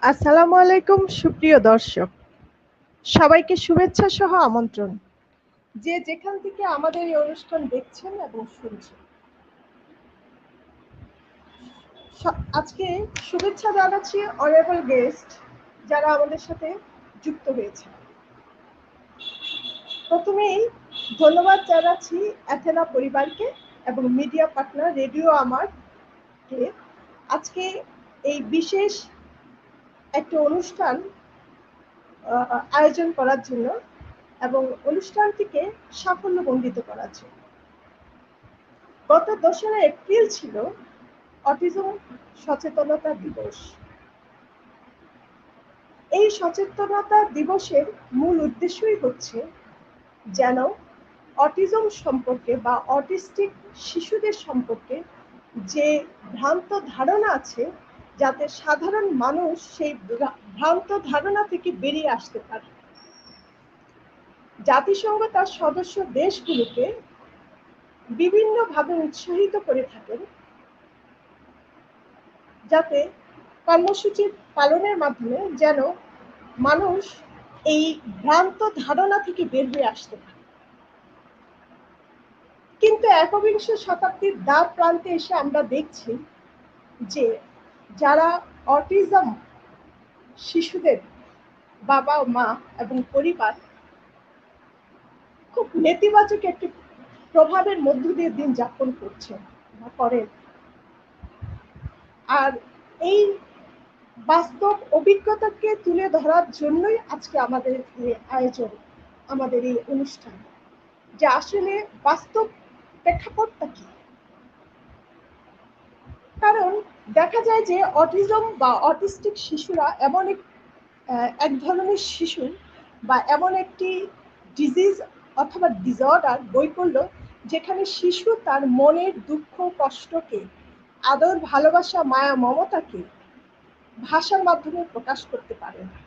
আসসালামু আলাইকুম সুপ্রিয় দর্শক, সবাইকে শুভেচ্ছা সহ আমন্ত্রণ। যে যেখান থেকে আমাদের এই অনুষ্ঠান দেখছেন এবং শুনছেন, আজকে শুভেচ্ছা জানাচ্ছি অনারেবল গেস্ট যারা আমাদের সাথে যুক্ত হয়েছে। প্রথমেই ধন্যবাদ জানাচ্ছি অ্যাথেনা পরিবারকে এবং মিডিয়া পার্টনার রেডিও আমারকে আজকে এই বিশেষ একটা অনুষ্ঠান আয়োজন করার জন্য এবং অনুষ্ঠানটিকে সাফল্যমণ্ডিত করার জন্য। গত 2রা এপ্রিল ছিল অটিজম সচেতনতা দিবস। এই সচেতনতা দিবসের মূল উদ্দেশ্যই হচ্ছে যেন অটিজম সম্পর্কে বা অটিস্টিক শিশুদের সম্পর্কে যে ভ্রান্ত ধারণা আছে, যাতে সাধারণ মানুষ সেই ভ্রান্ত ধারণা থেকে বেরিয়ে আসতে পারে। জাতিসংঘ তার সদস্য দেশগুলোকে বিভিন্নভাবে উৎসাহিত করে থাকেন যাতে কর্মসূচি পালনের মাধ্যমে যেন মানুষ এই ভ্রান্ত ধারণা থেকে বের হয়ে আসতে পারে। কিন্তু একবিংশ শতাব্দীর দ্বার প্রান্তে এসে আমরা দেখছি যে যারা অটিজম শিশুদের বাবা মা এবং পরিবার খুব নেতিবাচক একটি প্রভাবের মধ্য দিয়ে দিন যাপন করছেন বা করেন। আর এই বাস্তব অভিজ্ঞতাকে তুলে ধরার জন্যই আজকে আমাদের এই আয়োজন, আমাদের এই অনুষ্ঠান, যে আসলে বাস্তব প্রেক্ষাপটটা কি। কারণ দেখা যায় যে অটিজম বা অটিস্টিক শিশুরা এমন এক ধরনের শিশু বা এমন একটি ডিজিজ অথবা ডিসঅর্ডার, বৈকল্য, যেখানে শিশু তার মনের দুঃখ কষ্টকে, আদর ভালোবাসা মায়া মমতাকে ভাষার মাধ্যমে প্রকাশ করতে পারে না।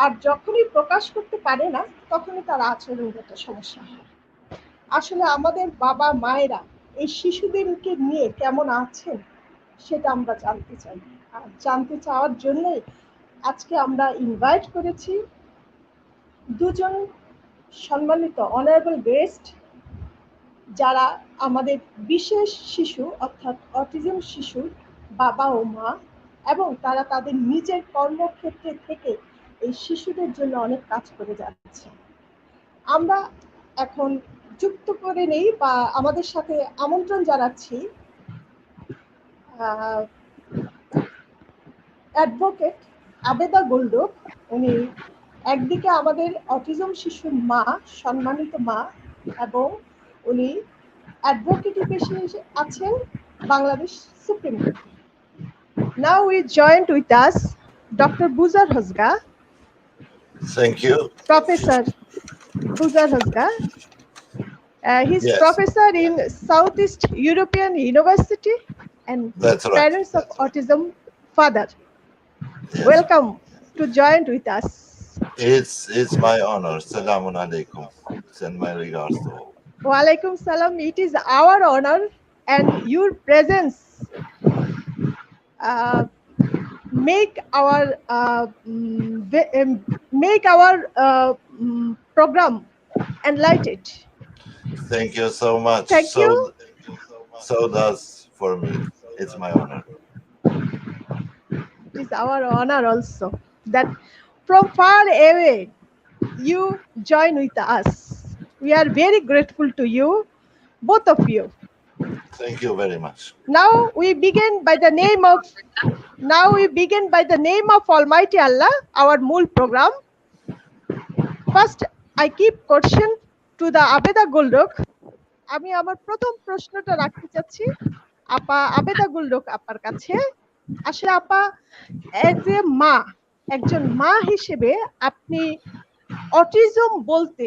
আর যখনই প্রকাশ করতে পারে না, তখনই তার আচরণগত সমস্যা হয়। আসলে আমাদের বাবা মায়েরা এই শিশুদেরকে নিয়ে কেমন আছেন সেটা আমরা জানতে চাই। আর জানতে চাওয়ার জন্যই আজকে আমরা ইনভাইট করেছি দুজন সম্মানিত অনারেবল গেস্ট, যারা আমাদের বিশেষ শিশু অর্থাৎ অটিজম শিশুর বাবা ও মা, এবং তারা তাদের নিজের কর্মক্ষেত্রে থেকে এই শিশুদের জন্য অনেক কাজ করে যাচ্ছে। আমরা এখন যুক্ত করে নেই বা আমাদের সাথে আমন্ত্রণ জানাচ্ছি অ্যাডভোকেট আবেদা গোল্ডক। উনি একদিকে আমাদের অটিজম শিশুর মা, সম্মানিত মা, এবং উনি অ্যাডভোকেটি পেশায় আছেন বাংলাদেশ সুপ্রিম কোর্টে। Now we joined with us Dr. Buzar Hosga. Thank you. Professor Buzar Hosga. He's Yes. professor in Southeast European University and That's right. parents of autism father. Yes. Welcome to join with us. It's my honor. Salamun alaikum. Send my regards to all. Walaikum salam. It is our honor, and your presence make our program enlightened. Thank you so much. Thank you. So does for me. It's my honor. It is our honor also that from far away you join with us. We are very grateful to you, both of you. Thank you very much. Now we begin by the name of Almighty Allah, our mul program. First, I keep question to the Abeda Goldok. আমি আমার প্রথম প্রশ্নটা রাখতে চাচ্ছি আপা আবেদা গোল্ডক আপার কাছে। আসলে আপা, এজ এ মা, একজন মা হিসেবে আপনি অটিজম বলতে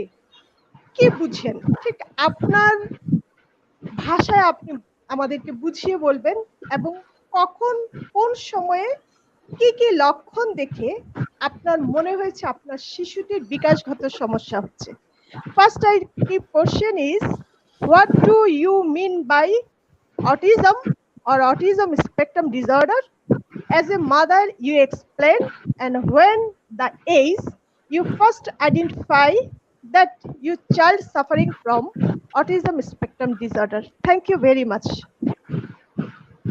কি বুঝেন? ঠিক আপনার ভাষায় আপনি আমাদেরকে বুঝিয়ে বলবেন, এবং কখন কোন সময়ে কি কি লক্ষণ দেখে আপনার মনে হয়েছে আপনার শিশুটির বিকাশগত সমস্যা হচ্ছে। First, I keep question is, what do you mean by autism or autism spectrum disorder? As a mother, you explain, and when the age, you first identify that your child suffering from autism spectrum disorder. Thank you very much.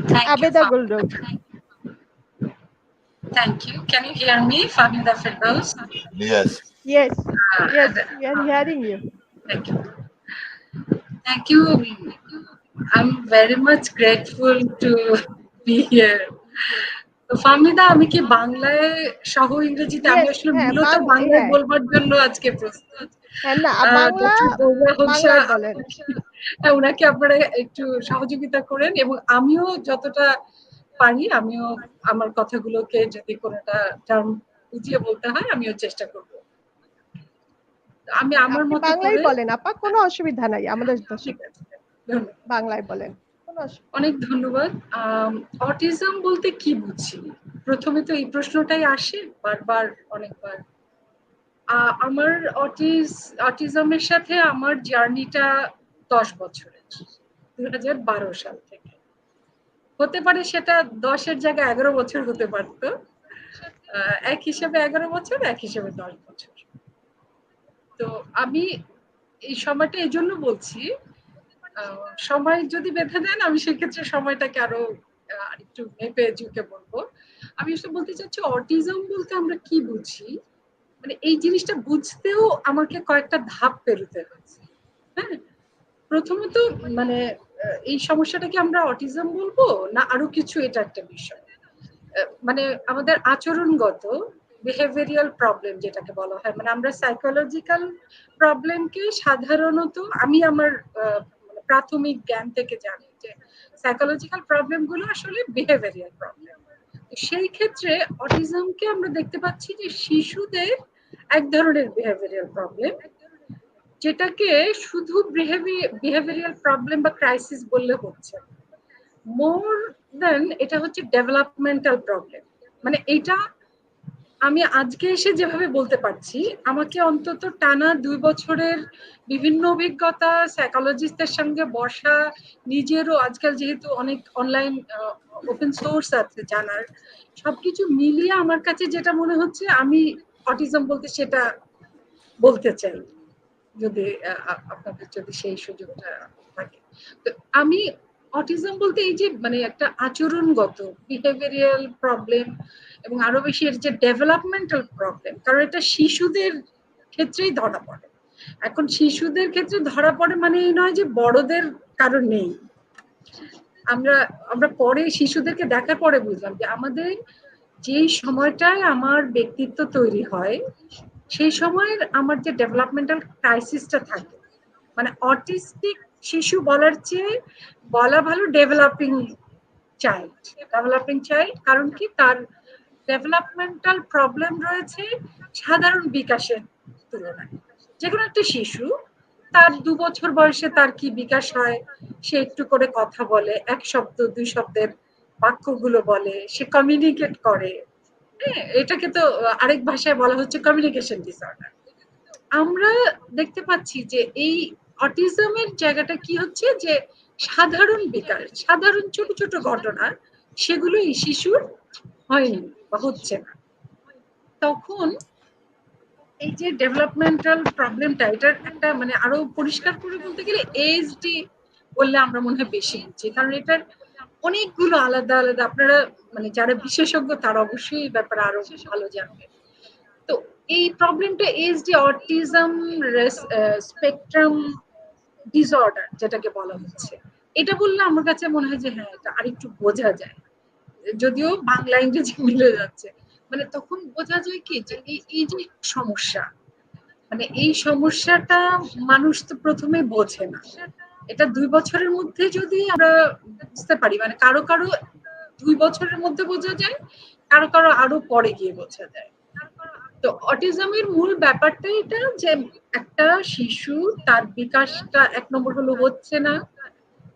Thank you, Abeda Fahmida. Guldog. Thank you. Can you hear me, Fahmida Firdaus? Yes. Yes, yes, And, we are hearing you. thank you. Thank you. I'm very much grateful to be here. তো ফাহমিদা, আমি কি বাংলায় সহ ইংরেজিতে, আমি Yes, আসলে হ্যাঁ মূলত বাংলায় হ্যাঁ বলবার জন্য আজকে প্রস্তুত। হ্যাঁ না বাংলা ডক্টর বৌরা হোকসা, বাংলায় বলেন। ওনাকে আপনারা একটু সহযোগিতা করেন, এবং আমিও যতটা পারি, আমিও আমার কথাগুলোকে যদি কোনোটা টার্ম বুঝিয়ে বলতে হয়, আমিও চেষ্টা করব। আমি আমার আপনি মতো বাংলায় করে। বলেন আপা, কোনো অসুবিধা নাই, আমাদের দর্শক ঠিক আছে, ধন্যবাদ। বাংলায় বলেন, কোনো অসুবিধা। অনেক ধন্যবাদ। অটিজম বলতে কি বুঝি? প্রথমে তো এই প্রশ্নটাই আসে বারবার, অনেকবার। আমার অটিজমের সাথে আমার জার্নিটা 10 বছরের, 2012 সাল থেকে। হতে পারে সেটা 10-এর জায়গায় 11 বছর হতে পারত। এক হিসেবে 11 বছর, এক হিসেবে 10 বছর। তো আমি এই সময়টা এই জন্য বলছি, সময় যদি বেঁধে দেন আমি সেক্ষেত্রে সময়টাকে আরো একটু মেপে ঝুঁকে বলবো। আমি আসলে বলতে চাচ্ছি, অটিজম বলতে আমরা কি বুঝি, মানে এই জিনিসটা বুঝতেও আমাকে কয়েকটা ধাপ পেরোতে হয়েছে। হ্যাঁ, প্রথমত মানে এই সমস্যাটাকে আমরা অটিজম বলবো না আরো কিছু, এটা একটা বিষয়। মানে আমাদের আচরণগত বিহেভিয়ারাল প্রবলেম যেটাকে বলা হয়, মানে আমরা সাইকোলজিক্যাল প্রবলেমকে সাধারণত, আমি আমার প্রাথমিক জ্ঞান থেকে জানি যে সাইকোলজিক্যাল প্রবলেম গুলো আসলে বিহেভিয়ারাল প্রবলেম। সেই ক্ষেত্রে অটিজমকে আমরা দেখতে পাচ্ছি যে শিশুদের এক ধরনের বিহেভিয়ারাল প্রবলেম, যেটাকে শুধু বিহেভিয়ারাল প্রবলেম বা ক্রাইসিস বললে হচ্ছে, মোর দেন এটা হচ্ছে ডেভেলপমেন্টাল প্রবলেম। মানে এটা আমি আজকে এসে যেভাবে বলতে পারছি, আমাকে অন্তত টানা 2 বছরের বিভিন্ন অভিজ্ঞতা, সাইকোলজিস্টের সঙ্গে বসা, নিজেরও আজকাল যেহেতু অনেক অনলাইন ওপেন সোর্স আছে জানার, সবকিছু মিলিয়ে আমার কাছে যেটা মনে হচ্ছে, আমি অটিজম বলতে সেটা বলতে চাই, যদি আপনাদের যদি সেই সুযোগটা থাকে। তো আমি অটিজম বলতে এই যে মানে একটা আচরণগত বিহেভিয়ারাল প্রবলেম, এবং আরো বেশি এর যে ডেভেলপমেন্টাল প্রবলেম, কারণ এটা শিশুদের ক্ষেত্রেই ধরা পড়ে। এখন শিশুদের ক্ষেত্রে ধরা পড়ে মানে এই নয় যে বড়দের কারণ নেই। আমরা আমরা পরে শিশুদেরকে দেখার পরে বুঝলাম যে আমাদের যেই সময়টায় আমার ব্যক্তিত্ব তৈরি হয়, সেই সময়ের আমার যে ডেভেলপমেন্টাল ক্রাইসিসটা থাকে, মানে অটিস্টিক শিশু বলার চেয়ে বলা ভালো ডেভেলপিং চাইল্ড। ডেভেলপিং চাইল্ড কারণ কি, তার ডেভেলপমেন্টাল প্রবলেম রয়েছে সাধারণ বিকাশের তুলনায়। যে কোনো একটা শিশু, তার 2 বছর বয়সে তার কি বিকাশ হয়, সে একটু করে কথা বলে, 1 শব্দ 2 শব্দের বাক্যগুলো বলে, সে কমিউনিকেট করে। হ্যাঁ, এটাকে তো আরেক ভাষায় বলা হচ্ছে কমিউনিকেশন ডিসঅর্ডার। আমরা দেখতে পাচ্ছি যে এই অটিজমের জায়গাটা কি হচ্ছে, যে সাধারণ বিকাশ, সাধারণ ছোট ছোট ঘটনা, সেগুলো এই শিশুর হয়নি বা হচ্ছে না। তখন এই যে ডেভেলপমেন্টাল প্রবলেমটা, এটার একটা মানে আরো পরিষ্কার করে বলতে গেলে এইচডি বললে আমরা মনে হয় বেশি বুঝছি, কারণ এটার অনেকগুলো আলাদা আলাদা, আপনারা মানে যারা বিশেষজ্ঞ তারা অবশ্যই এই ব্যাপারে আরো ভালো জানবেন। তো এই প্রবলেমটা এইচডি, অটিজম স্পেকট্রাম ডিসঅর্ডার যেটাকে বলা হচ্ছে, এটা বললে আমার কাছে মনে হয় যে হ্যাঁ, এটা আরেকটু বোঝা যায়, যদিও বাংলা ইংরেজি মিলে যাচ্ছে। মানে তখন বোঝা যায় কি যে এই যে সমস্যা, মানে এই সমস্যাটা মানুষ তো প্রথমে বোঝে না। এটা 2 বছরের মধ্যে যদি আমরা বুঝতে পারি, মানে কারো কারো 2 বছরের মধ্যে বোঝা যায়, কারো কারো আরো পরে গিয়ে বোঝা যায়। তো অটিজমের মূল ব্যাপারটা এটা যে একটা শিশু তার বিকাশটা 1 নম্বর হলো হচ্ছে না,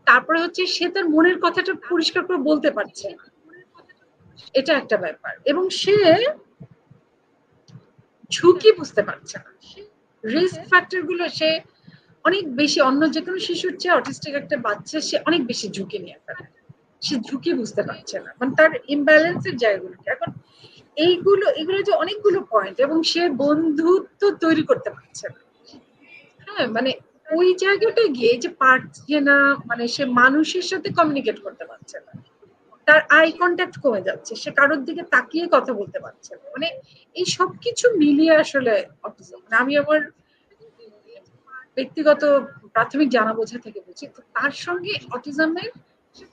তারপরে হচ্ছে সে তার মনের কথাটা পরিষ্কার করে বলতে পারছে না, এটা একটা ব্যাপার, এবং সে ঝুঁকি বুঝতে পারছে না, রিস্ক ফ্যাক্টর গুলো সে অনেক বেশি, অন্য যে কোনো শিশুর চেয়ে অটিস্টিক একটা বাচ্চা সে অনেক বেশি ঝুঁকি নিয়ে ফেলে। সে ঝুঁকি বুঝতে পারছে না, মানে তার ইমব্যালেন্সের জায়গাগুলো। এখন এগুলো যে অনেকগুলো পয়েন্ট, এবং সে বন্ধুত্ব তৈরি করতে পারছে না। হ্যাঁ, মানে ওই জায়গাটা গিয়ে যে পারছে না, মানে সে মানুষের সাথে কমিউনিকেট করতে পারছে না, তার আই কন্ট্যাক্ট কমে যাচ্ছে, সে কারোর দিকে তাকিয়ে কথা বলতে পারছে না, মানে এই সবকিছু মিলিয়ে আসলে অটিজম। মানে আমি আমার ব্যক্তিগত প্রাথমিক জানা বোঝা থেকে বুঝি, তো তার সঙ্গে অটিজমের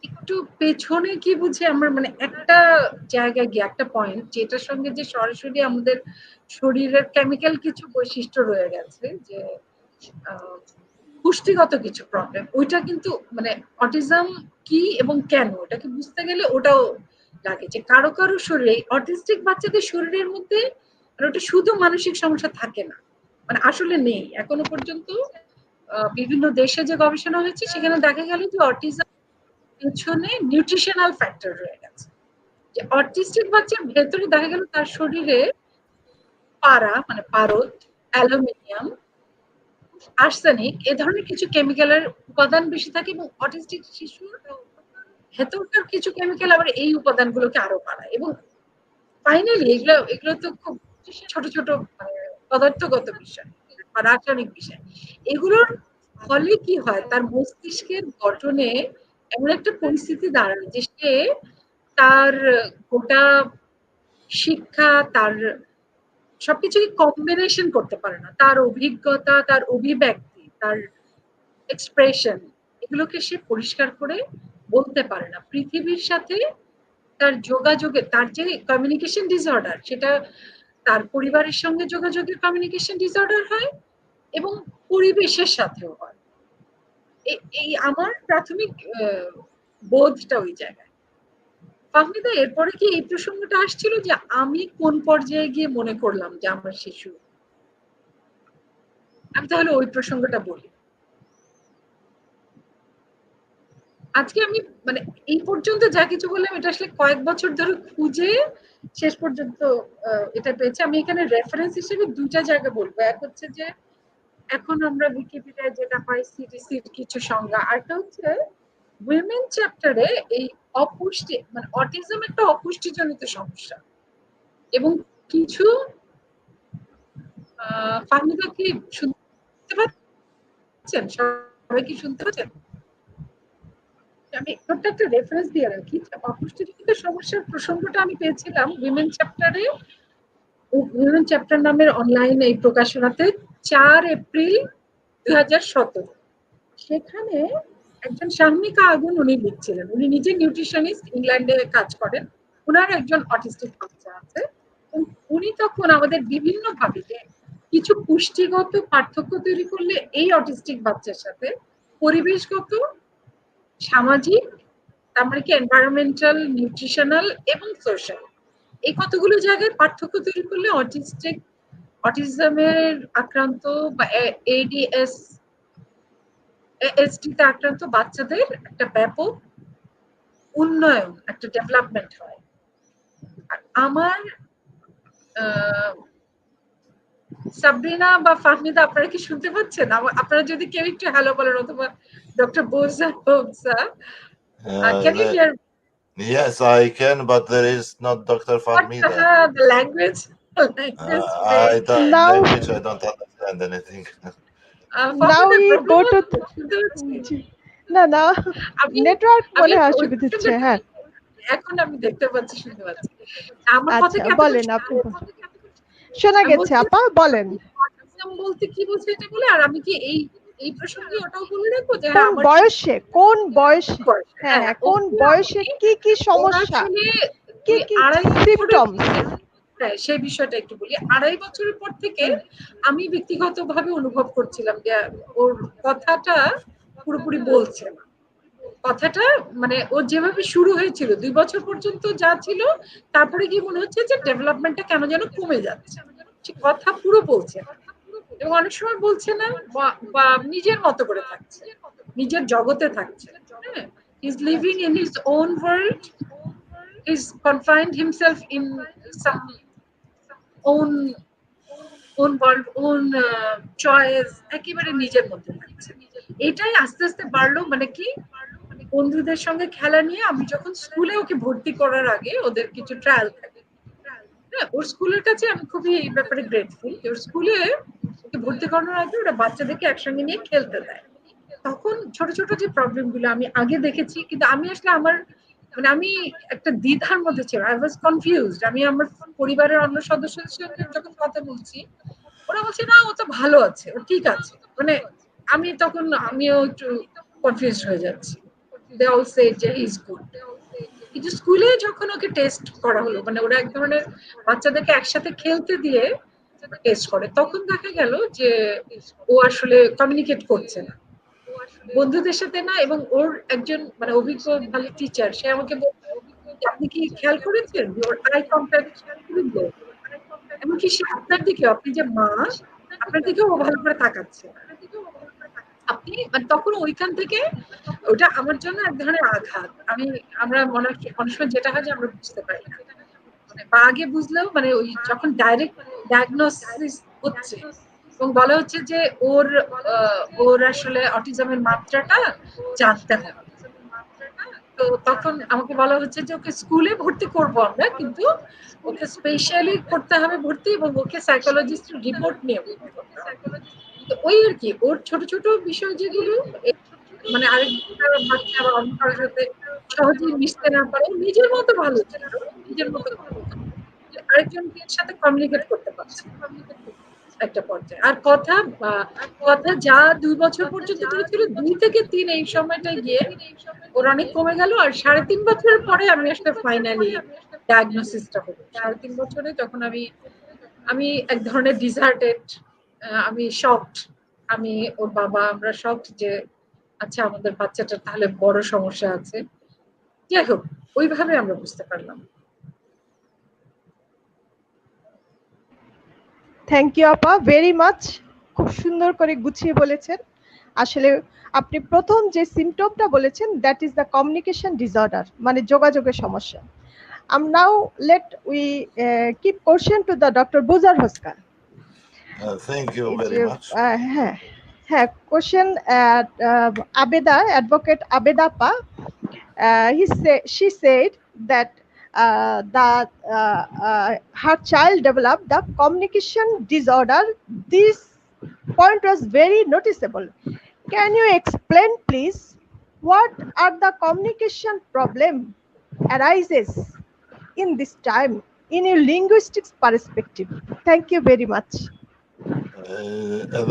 একটু পেছনে কি বুঝি আমার, মানে একটা জায়গায় গিয়ে একটা পয়েন্ট যেটার সঙ্গে যে সরাসরি আমাদের শরীরের কেমিক্যাল কিছু বৈশিষ্ট্য রয়ে গেছে, যে পুষ্টিগত কিছু প্রবলেম, ওইটা কিন্তু মানে অটিজম কি এবং কেন ওটাকে বুঝতে গেলে ওটাও লাগে, যে কারো কারো শরীরে অটিস্টিক বাচ্চাদের শরীরের মধ্যে ওটা শুধু মানসিক সমস্যা থাকে না, মানে আসলে নেই এখনো পর্যন্ত। বিভিন্ন দেশে যে গবেষণা হয়েছে সেখানে দেখা গেল যে অটিজম পেছনে নিউট্রিশনাল ফ্যাক্টর রয়ে গেছে, যে অটিস্টিক বাচ্চার ভেতরে দেখা গেল তার শরীরে মানে পারদ, অ্যালুমিনিয়াম, আর্সেনিক এ ধরনের কিছু কেমিক্যালের উপাদান বেশি থাকে, এবং অটিস্টিক শিশুর ভেতরকার কিছু কেমিক্যাল আবার এই উপাদানগুলোকে আরো বাড়ায়। এবং ফাইনালি এগুলো তো খুব ছোট ছোট পদার্থগত বিষয় বা রাসায়নিক বিষয়। এগুলোর ফলে কি হয়, তার মস্তিষ্কের গঠনে এমন একটা পরিস্থিতি দাঁড়ায় যে সে তার গোটা শিক্ষা, তার সবকিছুকে কম্বিনেশন করতে পারে না, তার অভিজ্ঞতা, তার অভিব্যক্তি, তার এক্সপ্রেশন, এগুলোকে সে পরিষ্কার করে বলতে পারে না। পৃথিবীর সাথে তার যোগাযোগের, তার যে কমিউনিকেশন ডিসঅর্ডার, সেটা তার পরিবারের সঙ্গে যোগাযোগের কমিউনিকেশন ডিসঅর্ডার হয়, এবং পরিবেশের সাথেও হয়। এই আমার প্রাথমিক বোধটা ওই জায়গায়। ফাহমিদা, এরপরে কি এই প্রসঙ্গটা আসছিল যে আমি কোন পর্যায়ে গিয়ে মনে করলাম যে আমার শিশু? আমি তাহলে ওই প্রসঙ্গটা বলি। আজকে আমি মানে এই পর্যন্ত যা কিছু বললাম এটা আসলে কয়েক বছর ধরে খুঁজে শেষ পর্যন্ত এটা পেয়েছি। আমি এখানে রেফারেন্স হিসেবে দুইটা জায়গা বলবো। এক হচ্ছে যে এখন আমরা উইকিপিডিয়ায় যেটা পাই সিডিসির কিছু সংজ্ঞা, আরটা হচ্ছে উইমেন চ্যাপ্টারে এই অপুষ্টি, মানে অটিজম একটা অপুষ্টিজনিত সমস্যা, এবং কিছু ফাহমিদা কি শুনতে পাচ্ছেন? সবাই কি শুনতে পাচ্ছেন? আমি ছোট্ট একটা রেফারেন্স দিয়ে রাখি, অপুষ্টিজনিত সমস্যার প্রসঙ্গটা আমি পেয়েছিলাম উইমেন চ্যাপ্টারে, উইমেন চ্যাপ্টার নামের অনলাইন এই প্রকাশনাতে 4 এপ্রিল 2017। সেখানে একজন শাহমিকা আগুন উনি লিখছিলেন, উনি নিজে নিউট্রিশনিস্ট, ইংল্যান্ডে কাজ করেন, ওনার একজন অটিস্টিক বাচ্চা আছে। উনি তখন আমাদের বিভিন্ন ভাবে যে কিছু পুষ্টিগত পার্থক্য তৈরি করলে এই অটিস্টিক বাচ্চার সাথে পরিবেশগত, সামাজিক, তার মানে কি এনভায়রনমেন্টাল, নিউট্রিশনাল এবং সোশ্যাল, এই কতগুলো জায়গায় পার্থক্য তৈরি করলে অটিজমের আক্রান্ত বা এডিএস এসডিতে আক্রান্ত বাচ্চাদের একটা ব্যাপক উন্নয়ন, একটা ডেভেলপমেন্ট হয়। আর আমার সাবরিনা বা ফাহমিদা, আপনারা কি শুনতে পাচ্ছেন? আপনারা যদি কেউ একটু হ্যালো বলেন, অথবা ডক্টর বোজা হোকসা, can you hear? Yes, I can, but there is not Dr. Fahmida. The language I don't, Now, language, I don't understand anything. now we go to না না নেটওয়ার্ক মনে হয় অসুবিধা হচ্ছে। হ্যাঁ, এখন আমি দেখতে পাচ্ছি, শুনতে পাচ্ছি। আমার কথা আচ্ছা কি বলেন, আপনি শোনা গেছে আপা, বলেন। বলতে কি বলছে এটা বলে, আর আমি কি এই এই প্রসঙ্গে ওটাও বলে রাখবো যে কোন বয়সে, কোন বয়সে, হ্যাঁ হ্যাঁ, কোন বয়সে কি কি সমস্যা, কি কি সিম্পটমস, সেই বিষয়টা একটু বলি। 2.5 বছরের পর থেকে আমি ব্যক্তিগতভাবে অনুভব করছিলাম যে ওর কথাটা পুরোপুরি বলছে না। কথাটা মানে ও যেভাবে শুরু হয়েছিল 2 বছর পর্যন্ত যা ছিল, তারপরে গিয়ে মনে হচ্ছে যে ডেভেলপমেন্টটা কেন যেন কমে যাচ্ছে, সে কথা পুরো বলছে না, এবং অনেক সময় বলছে না, বা নিজের মতো করে থাকছে, নিজের জগতে থাকছে। হ্যাঁ, he's living in his own world, he's confined himself in some own world, own choice, একেবারে নিজের মধ্যে থাকছে। এটাই আস্তে আস্তে বাড়লো, মানে কি বন্ধুদের সঙ্গে খেলা নিয়ে আমি যখন স্কুলে ওকে ভর্তি করার আগে ওদের কিছু ট্রায়াল থাকে। হ্যাঁ, ওর স্কুলের কাছে আমি খুবই এই ব্যাপারে গ্রেটফুল। ওর স্কুলে ওকে ভর্তি করানোর আগে ওরা বাচ্চাদেরকে একসঙ্গে নিয়ে খেলতে দেয়। তখন ছোট ছোট যে প্রবলেম গুলো আমি আগে দেখেছি, কিন্তু আমি আসলে আমার আমি একটা দ্বিধার মধ্যে ছিলাম। I was confused. আমি আমার পরিবারের অন্য সদস্যদের সঙ্গে যখন কথা বলছি, ওরা বলছে না ও তো ভালো আছে, ও ঠিক আছে। আমিও একটু কনফিউজ হয়ে যাচ্ছি। দে অল সে যে হি ইজ গুড। কিন্তু স্কুলে যখন ওকে টেস্ট করা হলো, ওরা এক ধরনের বাচ্চাদেরকে একসাথে খেলতে দিয়ে টেস্ট করে, তখন দেখা গেল যে ও আসলে কমিউনিকেট করছে না বন্ধুদের সাথে না। এবং ওর একজন অভিজ্ঞ ভালো টিচার, সে আমাকে বলল, আপনি কি খেয়াল করেছেন ওর আই কন্ট্যাক্ট খুবই লো, এমনকি সে আপনার দিকে, আপনি যে মা, আপনার দিকেও ও ভালো করে তাকাচ্ছে না। আপনি তখন ওইখান থেকে ওটা আমার জন্য এক ধরনের আঘাত। আমরা অনেক সময় যেটা হয় যে আমরা বুঝতে পারি না, বা আগে বুঝলেও ওই যখন ডাইরেক্ট ডায়াগনোসিস হচ্ছে এবং বলা হচ্ছে যে ওর আসলে অটিজমের মাত্রাটা জানতে হবে। তো তখন আমাকে বলা হচ্ছে যে ওকে স্কুলে ভর্তি করব আমরা, কিন্তু ওকে স্পেশালি করতে হবে ভর্তি, এবং ওকে সাইকোলজিস্ট রিপোর্ট নিয়ে ভর্তি করতে হবে। তো ওই আর কি, ওর ছোট ছোট বিষয় যেগুলো আরেকটা বাচ্চা বা অন্য কারোর সাথে সহজেই মিশতে না পারে, নিজের মতো ভালো ছিল, নিজের মতো আরেকজনের সাথে কমিউনিকেট করতে পারছে একটা পর্যায়ে। আর কথা যা 2 বছর পর্যন্ত ছিল, 2 থেকে 3 এই সময়টায় গিয়ে ওর অনেক কমে গেল। আর 3.5 বছরের পরে আমি আসলে ফাইনালি ডায়াগনোসিসটা হলো। 3.5 বছরে যখন আমি এক ধরনের ডিজার্টেড, আমি শকড, আমি ওর বাবা, আমরা শকড যে আচ্ছা আমাদের বাচ্চাটার তাহলে বড় সমস্যা আছে। যাই হোক, ওইভাবে আমরা বুঝতে পারলাম। থ্যাংক ইউ আপা, ভেরি মাচ। খুব সুন্দর করে গুছিয়ে বলেছেন। আসলে আপনি প্রথম যে সিমটমটা বলেছেন, that is the communication disorder, মানে যোগাযোগের সমস্যা। Now let we keep question to the doctor বুজার হোসকা। Thank you very much. হ্যাঁ হ্যাঁ, কোশ্চেন আবেদা, অ্যাডভোকেট আবেদা পা, she said that her child developed the communication disorder. This point was very noticeable. Can you explain, please, what are the communication problem arises in this time in a linguistics perspective? Thank you very much.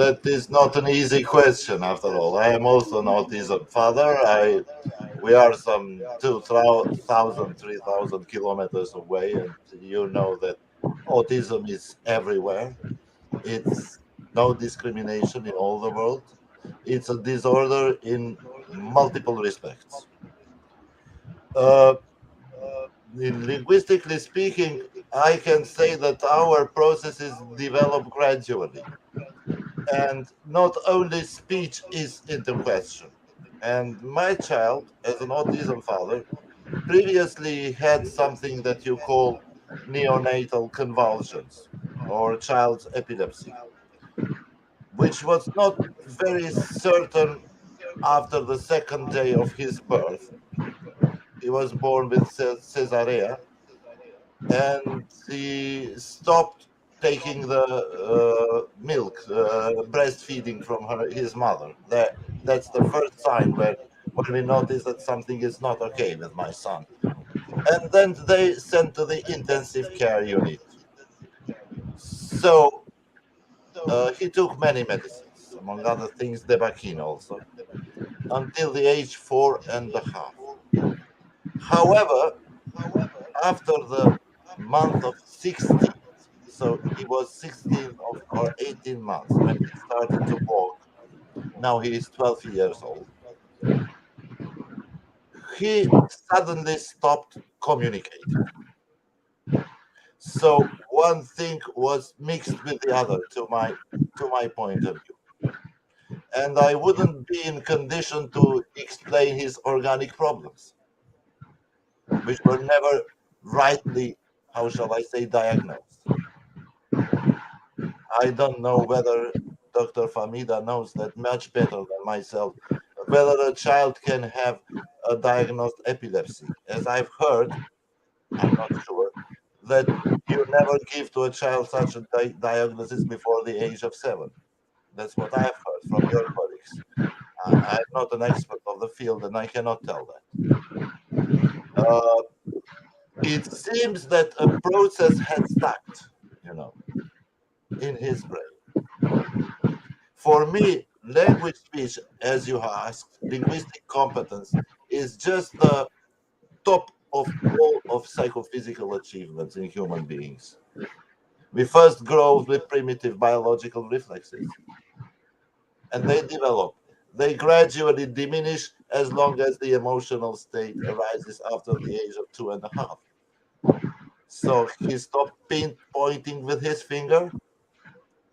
That is not an easy question after all. I am also an autism father. We are some 2,000, 3,000 kilometers away, and you know that autism is everywhere. It's no discrimination in all the world. It's a disorder in multiple respects. Linguistically speaking, I can say that our processes develop gradually. And not only speech is into question. And my child, as an autism father, previously had something that you call neonatal convulsions or child's epilepsy, which was not very certain after the second day of his birth. He was born with cesarea, and he stopped taking the milk, breastfeeding from his mother. That's the first sign when we notice that something is not okay with my son. And then they sent to the intensive care unit. So he took many medicines, among other things, Debakine also, until the age 4.5. However, after the month of 16, so he was 16 or 18 months when he started to walk. Now he is 12 years old. He suddenly stopped communicating. So one thing was mixed with the other to my point of view. And I wouldn't be in condition to explain his organic problems, which were never rightly, how shall I say, diagnosed. I don't know whether Dr. Famida knows that much better than myself, whether a child can have a diagnosed epilepsy. As I've heard, I'm not sure, that you never give to a child such a diagnosis before the age of 7. That's what I've heard from your colleagues. I'm not an expert of the field and I cannot tell that. Uh, it seems that a process had stuck, you know, in his brain. For me, language speech, as you asked, linguistic competence is just the top of all of psychophysical achievements in human beings. We first grow with primitive biological reflexes and they develop. They gradually diminish as long as the emotional state arises after the age of 2.5. So he stopped pointing with his finger,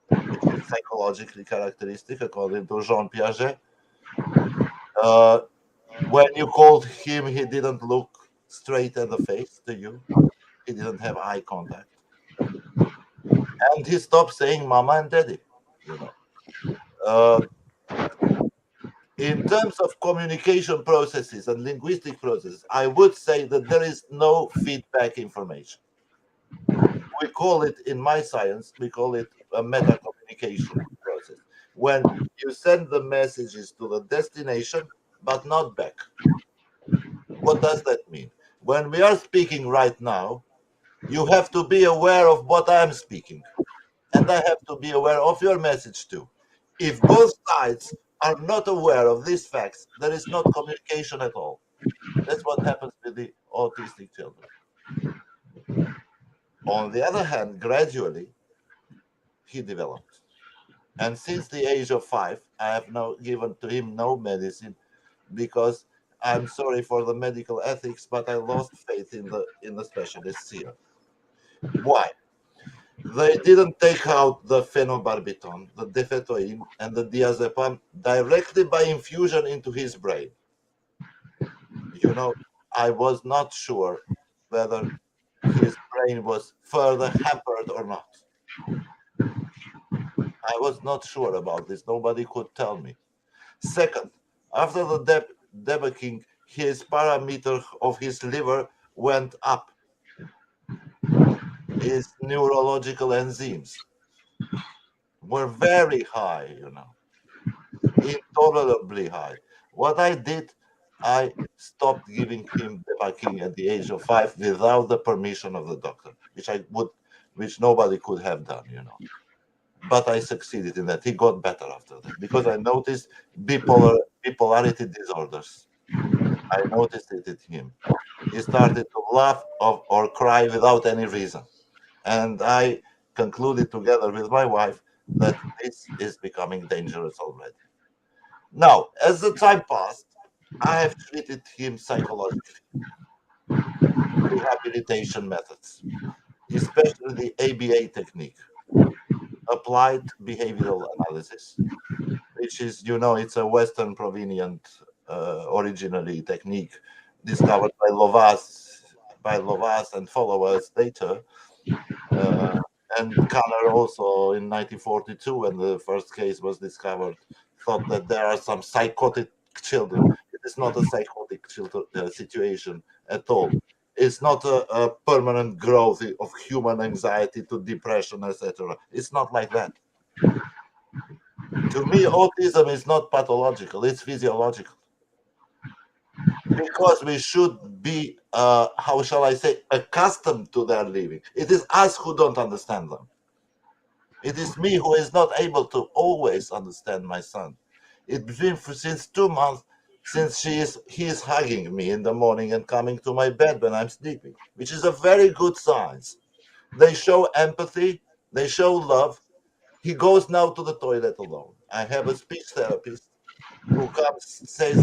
which is psychologically characteristic according to Jean Piaget. Uh, when you called him, he didn't look straight at the face to you. He didn't have eye contact. And he stopped saying mama and daddy, you know. Uh, in terms of communication processes and linguistic processes, I would say that there is no feedback information. We call it, in my science, we call it a meta communication process. When you send the messages to the destination, but not back. What does that mean? When we are speaking right now, you have to be aware of what I am speaking, and I have to be aware of your message too. If both sides are not aware of these facts, there is not communication at all. That's what happens with the autistic children. On the other hand, gradually, he developed. And since the age of 5, I have now given to him no medicine because I'm sorry for the medical ethics, but I lost faith in the specialists here. Why? They didn't take out the phenobarbital, the defetoin, and the diazepam directly by infusion into his brain. You know, I was not sure whether his brain was further hampered or not. I was not sure about this. Nobody could tell me. Second, after the debugging, his parameter of his liver went up. His neurological enzymes were very high, intolerably high. What I did, I stopped giving him debugging at the age of 5 without the permission of the doctor, which nobody could have done. But I succeeded in that. He got better after that because I noticed bipolarity disorders. I noticed it in him. He started to laugh or cry without any reason. And I concluded together with my wife that this is becoming dangerous already. Now, as the time passed, I have treated him psychologically, rehabilitation methods, especially the ABA technique, applied behavioral analysis, which is, it's a Western provenient, originally technique discovered by Lovas and followers later, uh, and Kanner also in 1942, when the first case was discovered, thought that there are some psychotic children. It is not a psychotic situation at all. It's not a permanent growth of human anxiety to depression, etc. It's not like that. To me, autism is not pathological, it's physiological. Because we should be, how shall I say, accustomed to their living. It is us who don't understand them. It is me who is not able to always understand my son. It's been since 2 months since he is hugging me in the morning and coming to my bed when I'm sleeping, which is a very good sign. They show empathy, they show love. He goes now to the toilet alone. I have a speech therapist who comes, says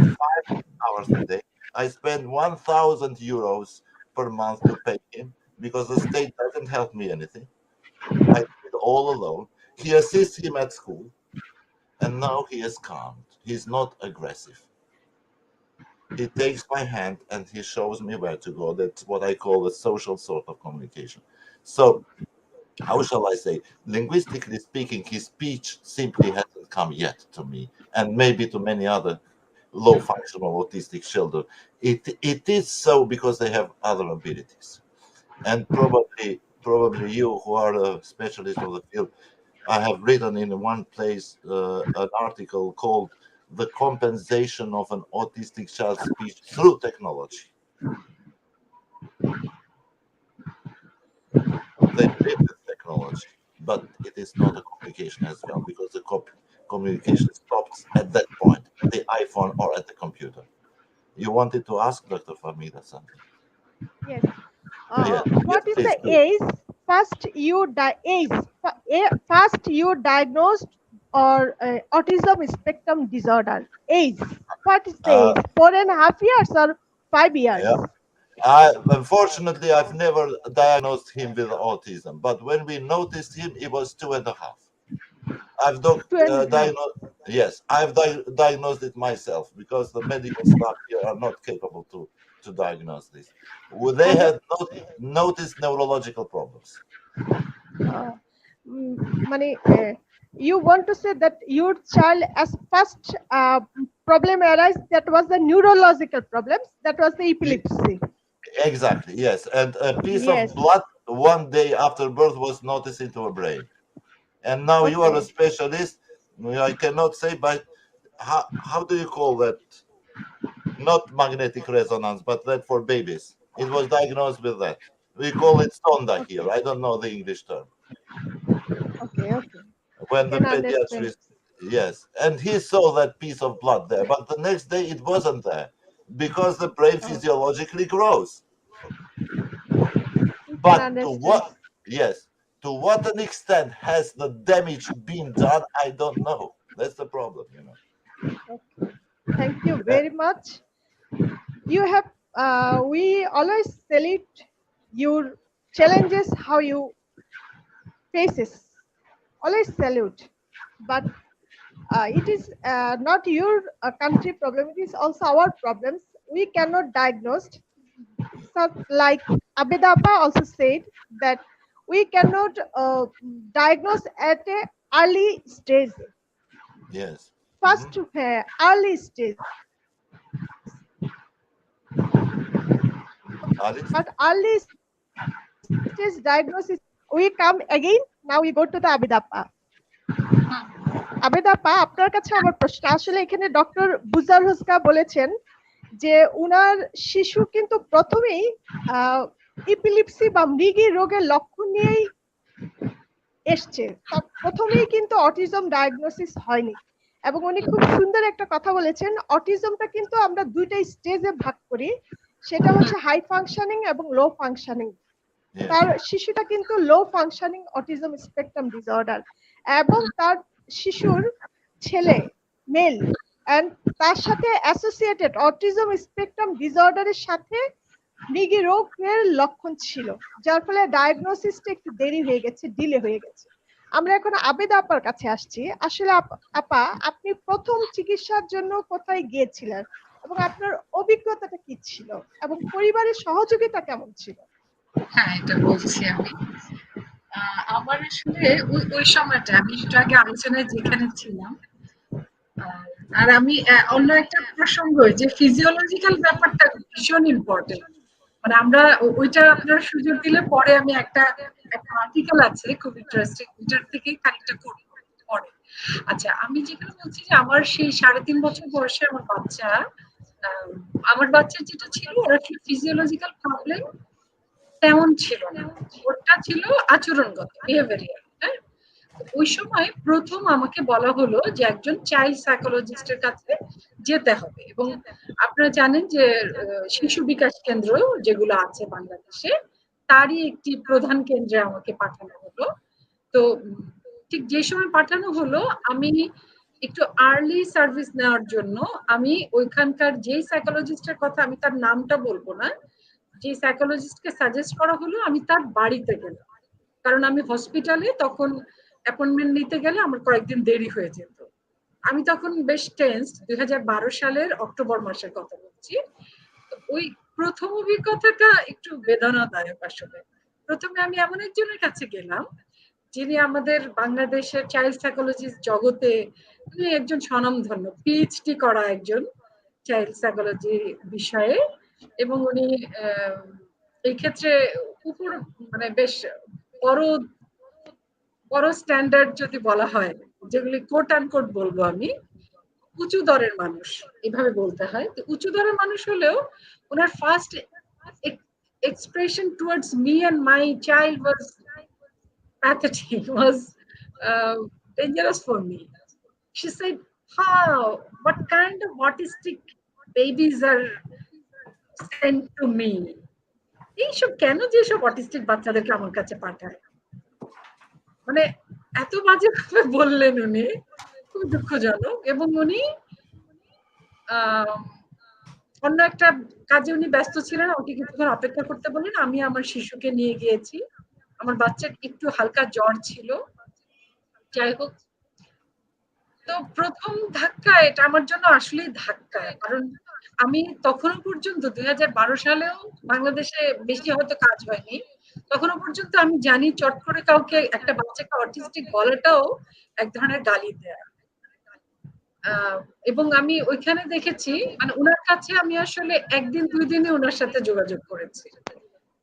5 hours a day. I spend 1,000 euros per month to pay him because the state doesn't help me anything. I do it all alone. He assists him at school, and now he is calmed. He's not aggressive. He takes my hand and he shows me where to go. That's what I call a social sort of communication. So, how shall I say? Linguistically speaking, his speech simply hasn't come yet to me, and maybe to many other low functional autistic children. It is so because they have other abilities. And probably you, who are a specialist of the field, I have written in one place an article called "The Compensation of an Autistic Child's Speech Through Technology." They live with technology, but it is not a communication as well, because the communication stops at that point, at the iPhone or at the computer. You wanted to ask Dr. Famida something? Yes. Yes, yes, What is please the do. age first you diagnosed or autism spectrum disorder? Age. What is the Uh, age? 4.5 years or 5 years? yeah. Unfortunately, I've never diagnosed him with autism, but when we noticed him, he was 2.5. I've Two and a half. diagnosed. Yes, I've diagnosed it myself, because the medical staff here are not capable to diagnose this. They Okay. had not noticed neurological problems. Uh, মানে you want to say that your child as first problem arise, that was the neurological problems, that was the Ye- epilepsy. Exactly, yes. And a piece Yes. of blood one day after birth was noticed into a brain. And now you are a Okay. specialist. I cannot say, but how do you call that? Not magnetic resonance, but that for babies. It was diagnosed with that. We call it sonda Okay. here. I don't know the English term. Okay. Okay. When the Can understand. pediatrist, yes, and he saw that piece of blood there, but the next day it wasn't there, because the brain Oh, physiologically grows. we can But to understand. what, yes, to what an extent has the damage been done, I don't know. That's the problem. Okay. Thank you Uh, very much. You have, we always salute your challenges, how you faces. Always salute. But it is not your country problem, it is also our problems. We cannot diagnose. So, like Abedapa also said, that we cannot diagnose at a early stage. yes. Hmm. First, early stage. But Alice? early stage diagnosis, we come again. Now we go to the Abedapa. Abeda আপা, আপনার কাছে আমার প্রশ্ন, আসলে এখানে doctor বুজার হুসকা বলেছেন যে উনার শিশু কিন্তু প্রথমেই ইপিলিপসি বা মৃগী রোগের লক্ষণ নিয়েই এসছে, প্রথমেই কিন্তু অটিজম ডায়াগনোসিস হয়নি। এবং উনি খুব সুন্দর একটা কথা বলেছেন, অটিজমটা কিন্তু আমরা দুইটা স্টেজে ভাগ করি, সেটা হচ্ছে হাই ফাংশনিং এবং লো ফাংশনিং। Yes. তার শিশুটা কিন্তু লো ফাংশনিং অটিজম স্পেকট্রাম ডিসঅর্ডার, এবং তার শিশুর ছেলে মেল এন্ড তার সাথে অ্যাসোসিয়েটেড অটিজম স্পেকট্রাম ডিসঅর্ডারের সাথে মৃগী রোগের লক্ষণ ছিল, যার ফলে ডায়াগনোসিসটা একটু দেরি হয়ে গেছে, ডিলে হয়ে গেছে। আমরা এখন আবেদা আপার কাছে আসছি। আসলে আপা, আপনি প্রথম চিকিৎসার জন্য কোথায় গিয়েছিলেন এবং আপনার অভিজ্ঞতাটা কি ছিল এবং পরিবারের সহযোগিতা কেমন ছিল? হ্যাঁ, এটা বলছি আমি। আমার আসলে ওই সময়টা আমি একটু আগে আলোচনায় যেখানে ছিলাম, আর আমি অন্য একটা প্রসঙ্গ, যে ফিজিওলজিক্যাল ব্যাপারটা ভীষণ ইম্পর্টেন্ট। মানে আমরা ওইটা আপনার সুযোগ দিলে পরে আমি একটা আর্টিকেল আছে খুব ইন্টারেস্টিং, ওইটার থেকে খানিকটা করব পরে। আচ্ছা, আমি যেখানে বলছি যে আমার সেই 3.5 বছর বয়সে আমার বাচ্চার যেটা ছিল, ওর আসলে ফিজিওলজিক্যাল প্রবলেম তেমন ছিল না, ওটা ছিল আচরণগত, বিহেভিয়ারিয়াল। হ্যাঁ, ওই সময় প্রথম আমাকে বলা হলো যে একজন চাইল্ড সাইকোলজিস্টের কাছে যেতে হবে। এবং আপনারা জানেন যে শিশু বিকাশ কেন্দ্র যেগুলো আছে বাংলাদেশে, তারই একটি প্রধান কেন্দ্রে আমাকে পাঠানো হলো। তো ঠিক যে সময় পাঠানো হলো, আমি একটু আর্লি সার্ভিস নেওয়ার জন্য আমি ওইখানকার যেই সাইকোলজিস্টের কথা, আমি তার নামটা বলবো না, যে সাইকোলজিস্টকে সাজেস্ট করা হলো, আমি তার বাড়িতে গেলাম। কারণ আমি হসপিটালে তখন অ্যাপয়েন্টমেন্ট নিতে গেলে আমার কয়েকদিন দেরি হয়ে যেত। আমি তখন বেশ টেন্স, 2012 সালের অক্টোবর মাসের কথা বলছি। ওই প্রথম অভিজ্ঞতাটা একটু বেদনাদায়ক আসলে। প্রথমে আমি এমন একজনের কাছে গেলাম, যিনি আমাদের বাংলাদেশের চাইল্ড সাইকোলজিস্ট জগতে উনি একজন স্বনামধন্য পিএইচডি করা একজন চাইল্ড সাইকোলজি বিষয়ে, এবং উনি এই ক্ষেত্রে উপর মানে বেশ বড় বড় স্ট্যান্ডার্ড যদি বলা হয়, যেগুলি কোট আনকোট বলবো আমি, উঁচু দরের মানুষ এভাবে বলতে হয়। তো উঁচু দরের মানুষ হলেও ওনার first expression towards me and my child was pathetic, was uh, dangerous for me. She said, how, what kind of autistic babies are sent to me? এইসব কেন যে সব অটিস্টিক বাচ্চাদেরকে আমার কাছে পাঠায়, মানে এত বাজে ভাবে বললেন উনি, খুব দুঃখজনক। এবং উনি আহ অন্য একটা কাজে উনি ব্যস্ত ছিলেন, ওকে কিছুক্ষণ অপেক্ষা করতে বললেন। আমি আমার শিশুকে নিয়ে গিয়েছি, আমার বাচ্চার একটু হালকা জ্বর ছিল। যাই হোক, তো প্রথম ধাক্কা এটা আমার জন্য আসলেই ধাক্কা, কারণ আমি তখনো পর্যন্ত 2012 সালেও বাংলাদেশে বেশি হয়তো কাজ হয়নি, তখনো পর্যন্ত আমি জানি চট করে কাউকে একটা বাচ্চাকে অটিস্টিক বলাটাও এক ধরনের গালি দেয়া। এবং আমি ওইখানে দেখেছি, মানে উনার কাছে আমি আসলে একদিন দুই দিনে ওনার সাথে যোগাযোগ করেছি।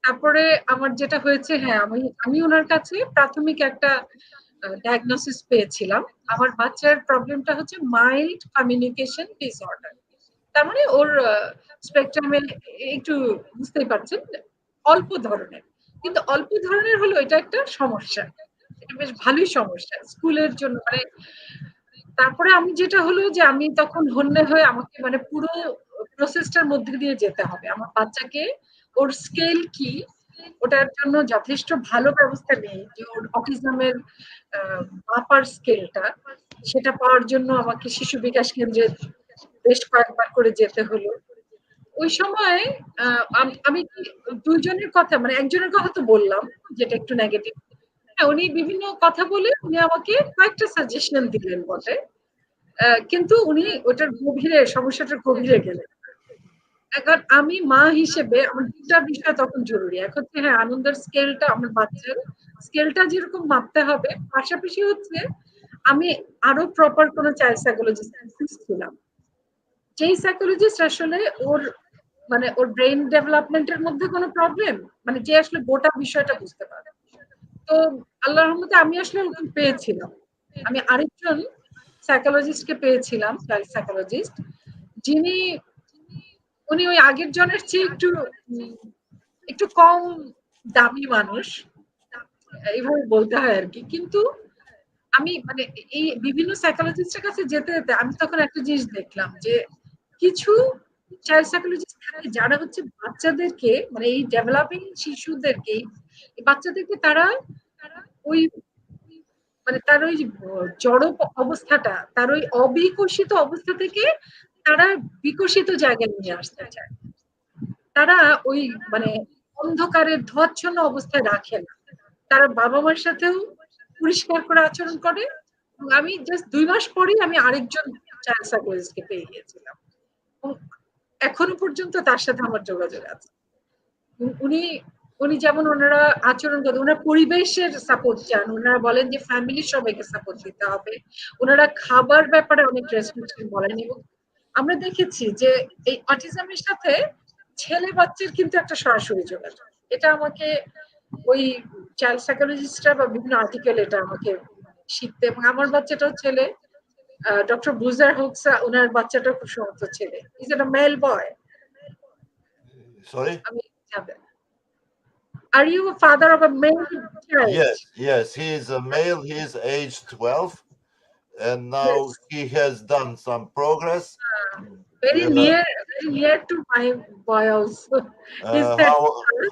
তারপরে আমার যেটা হয়েছে, হ্যাঁ, আমি আমি ওনার কাছে প্রাথমিক একটা ডায়াগনোসিস পেয়েছিলাম। আমার বাচ্চার প্রবলেমটা হচ্ছে মাইল্ড কমিউনিকেশন ডিসঅর্ডার। তার মানে ওর স্পেকট্রামে একটু, বুঝতেই পারছেন, অল্প ধরনের, কিন্তু অল্প ধরনের হলো এটা একটা সমস্যা, এটা বেশ ভালোই সমস্যা স্কুলের জন্য। মানে তারপরে আমি যেটা হলো যে আমি তখন হন্যে হয়ে আমাকে মানে পুরো প্রসেসটার মধ্যে দিয়ে যেতে হবে। আমার বাচ্চাকে ওর স্কেল কি ওটার জন্য যথেষ্ট ভালো ব্যবস্থা নেই, যে ওর অটিজমের মাপার স্কেলটা, সেটা পাওয়ার জন্য আমাকে শিশু বিকাশ কেন্দ্রে বেশ কয়েকবার করে যেতে হলো। ওই সময় আমি কি দুইজনের কথা, মানে একজনের কথা তো বললাম যেটা একটু নেগেটিভ, হ্যাঁ, উনি বিভিন্ন কথা বলে উনি আমাকে কয়েকটা সাজেশন দিলেন বটে, কিন্তু উনি ওটার গভীরে, সমস্যাটার গভীরে গেলেন। এখন আমি মা হিসেবে আমার দুটা বিষয় তখন জরুরি। এক হচ্ছে, হ্যাঁ, আনন্দের স্কেলটা, আমার বাচ্চার স্কেলটা যেরকম মাপতে হবে, পাশাপাশি হচ্ছে আমি আরো প্রপার কোনো চাইল্ড সাইকোলজিস্ট খুঁজছিলাম, যেই সাইকোলজিস্ট আসলে ওর মানে ওর ব্রেইন ডেভেলপমেন্টের মধ্যে কোনো প্রবলেম, মানে যে আসলে গোটা বিষয়টা বুঝতে পারে। তো আল্লাহর রহমতে আমি আসলে ওরকম পেয়েছিলাম। আমি আরেকজন সাইকোলজিস্টকে পেয়েছিলাম, চাইল্ড সাইকোলজিস্ট, যিনি, উনি ওই আগের জনের চেয়ে একটু কম দামি মানুষ, এইভাবে বলতে হয় আর কি। কিন্তু আমি মানে এই বিভিন্ন সাইকোলজিস্টের কাছে যেতে যেতে আমি তখন একটা জিনিস দেখলাম, যে কিছু চাইল্ড সাইকোলজিস্ট থাকে যারা হচ্ছে বাচ্চাদেরকে, মানে এই ডেভেলপিং শিশুদেরকে, এই বাচ্চাদেরকে তারা ওই মানে তার ওই জড় অবস্থাটা, তার ওই অবিকশিত অবস্থা থেকে তারা বিকশিত জায়গায় নিয়ে আসতে চায়। তারা ওই মানে অন্ধকারের ধোয়াচ্ছন্ন অবস্থায় রাখে না, তারা বাবা মার সাথেও পরিষ্কার করে আচরণ করে। আমি জাস্ট 2 মাস পরেই আমি আরেকজন চাইল্ড সাইকোলজিস্টকে পেয়ে গিয়েছিলাম, এবং এখনো পর্যন্ত তার সাথে আমার যোগাযোগ আছে। উনি উনি যেমন ওনারা আচরণ করেন, ওনারা পরিবেশের সাপোর্ট চান, ওনারা বলেন যে ফ্যামিলির সবাইকে সাপোর্ট দিতে হবে, ওনারা খাবার ব্যাপারে অনেক রেস্ট্রিকশন বলেন। এবং আমরা দেখেছি যে এই অটিজমের সাথে ছেলে বাচ্চার কিন্তু একটা সরাসরি যোগাযোগ, এটা আমাকে ওই চাইল্ড সাইকোলজিস্টরা বা বিভিন্ন আর্টিকেল এটা আমাকে শিখতে, এবং আমার বাচ্চাটাও ছেলে, ডক্টর বুজার হোকসা, ওনার বাচ্চাটাও খুব সুন্দর ছেলে, is a male boy. Sorry? আমি যাবেন, are you a father of a male child? Yes, he is a male. He is age 12, and now Yes. he has done some progress. Very Uh, near, very near to my boy also. He's 13 how plus.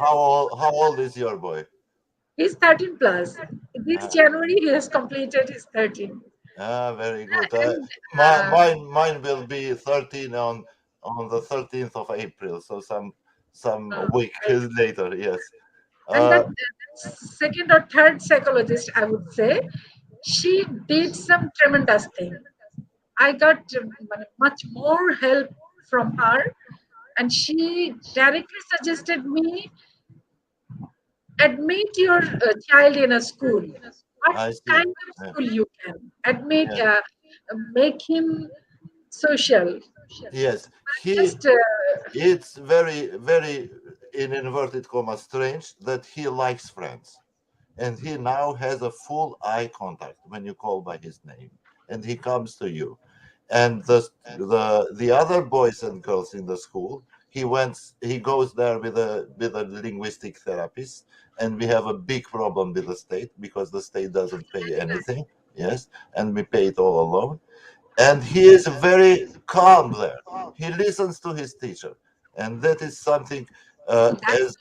how old is your boy? He's 13 plus. This Uh, January he has completed his 13. Very good. And Mine will be 13 on the 13th of April, so some week right. later. Yes. And Uh, that second or third psychologist, I would say, she did some tremendous thing. I got much more help from her, and she directly suggested me, admit your child in a school. What I see. kind of Yeah. school you can admit? Yeah. Make him social. Yes, Just it's very in inverted commas strange that he likes friends, and he now has a full eye contact when you call by his name, and he comes to you. And the other boys and girls in the school, he goes there with a linguistic therapist, and we have a big problem with the state because the state doesn't pay anything. Yes, and we pay it all alone, and he is very calm there. He listens to his teacher, and that is something, that's as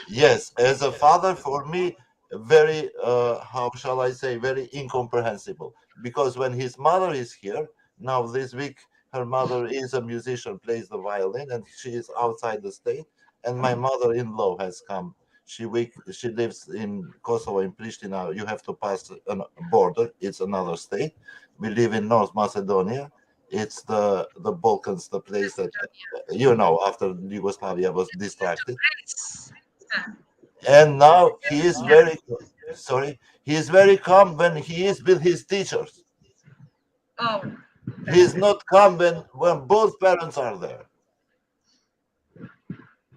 yes, as a father, for me, very how shall I say, very incomprehensible. Because when his mother is here now this week, her mother is a musician, plays the violin, and she is outside the state. And my mother-in-law has come. She lives in Kosovo, in Pristina. You have to pass a border. It's another state. We live in North Macedonia. It's the Balkans, the place that after Yugoslavia was distracted. nice. And now he is very sorry. He is very calm when he is with his teachers. Oh, He is not calm when both parents are there.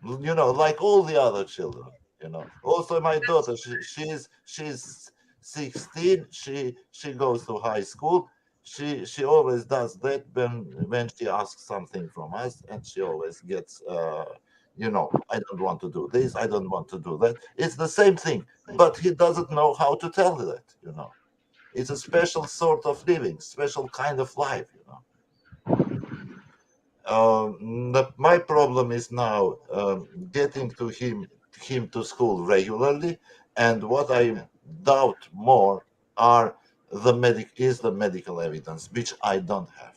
Like all the other children. Also, my daughter, she's 16. She goes to high school. She always does that when she asks something from us, and she always gets I don't want to do this, I don't want to do that. It's the same thing, but he doesn't know how to tell that. It's a special sort of living, special kind of life. My problem is now getting him to school regularly, and what I doubt more are the medical evidence, which I don't have.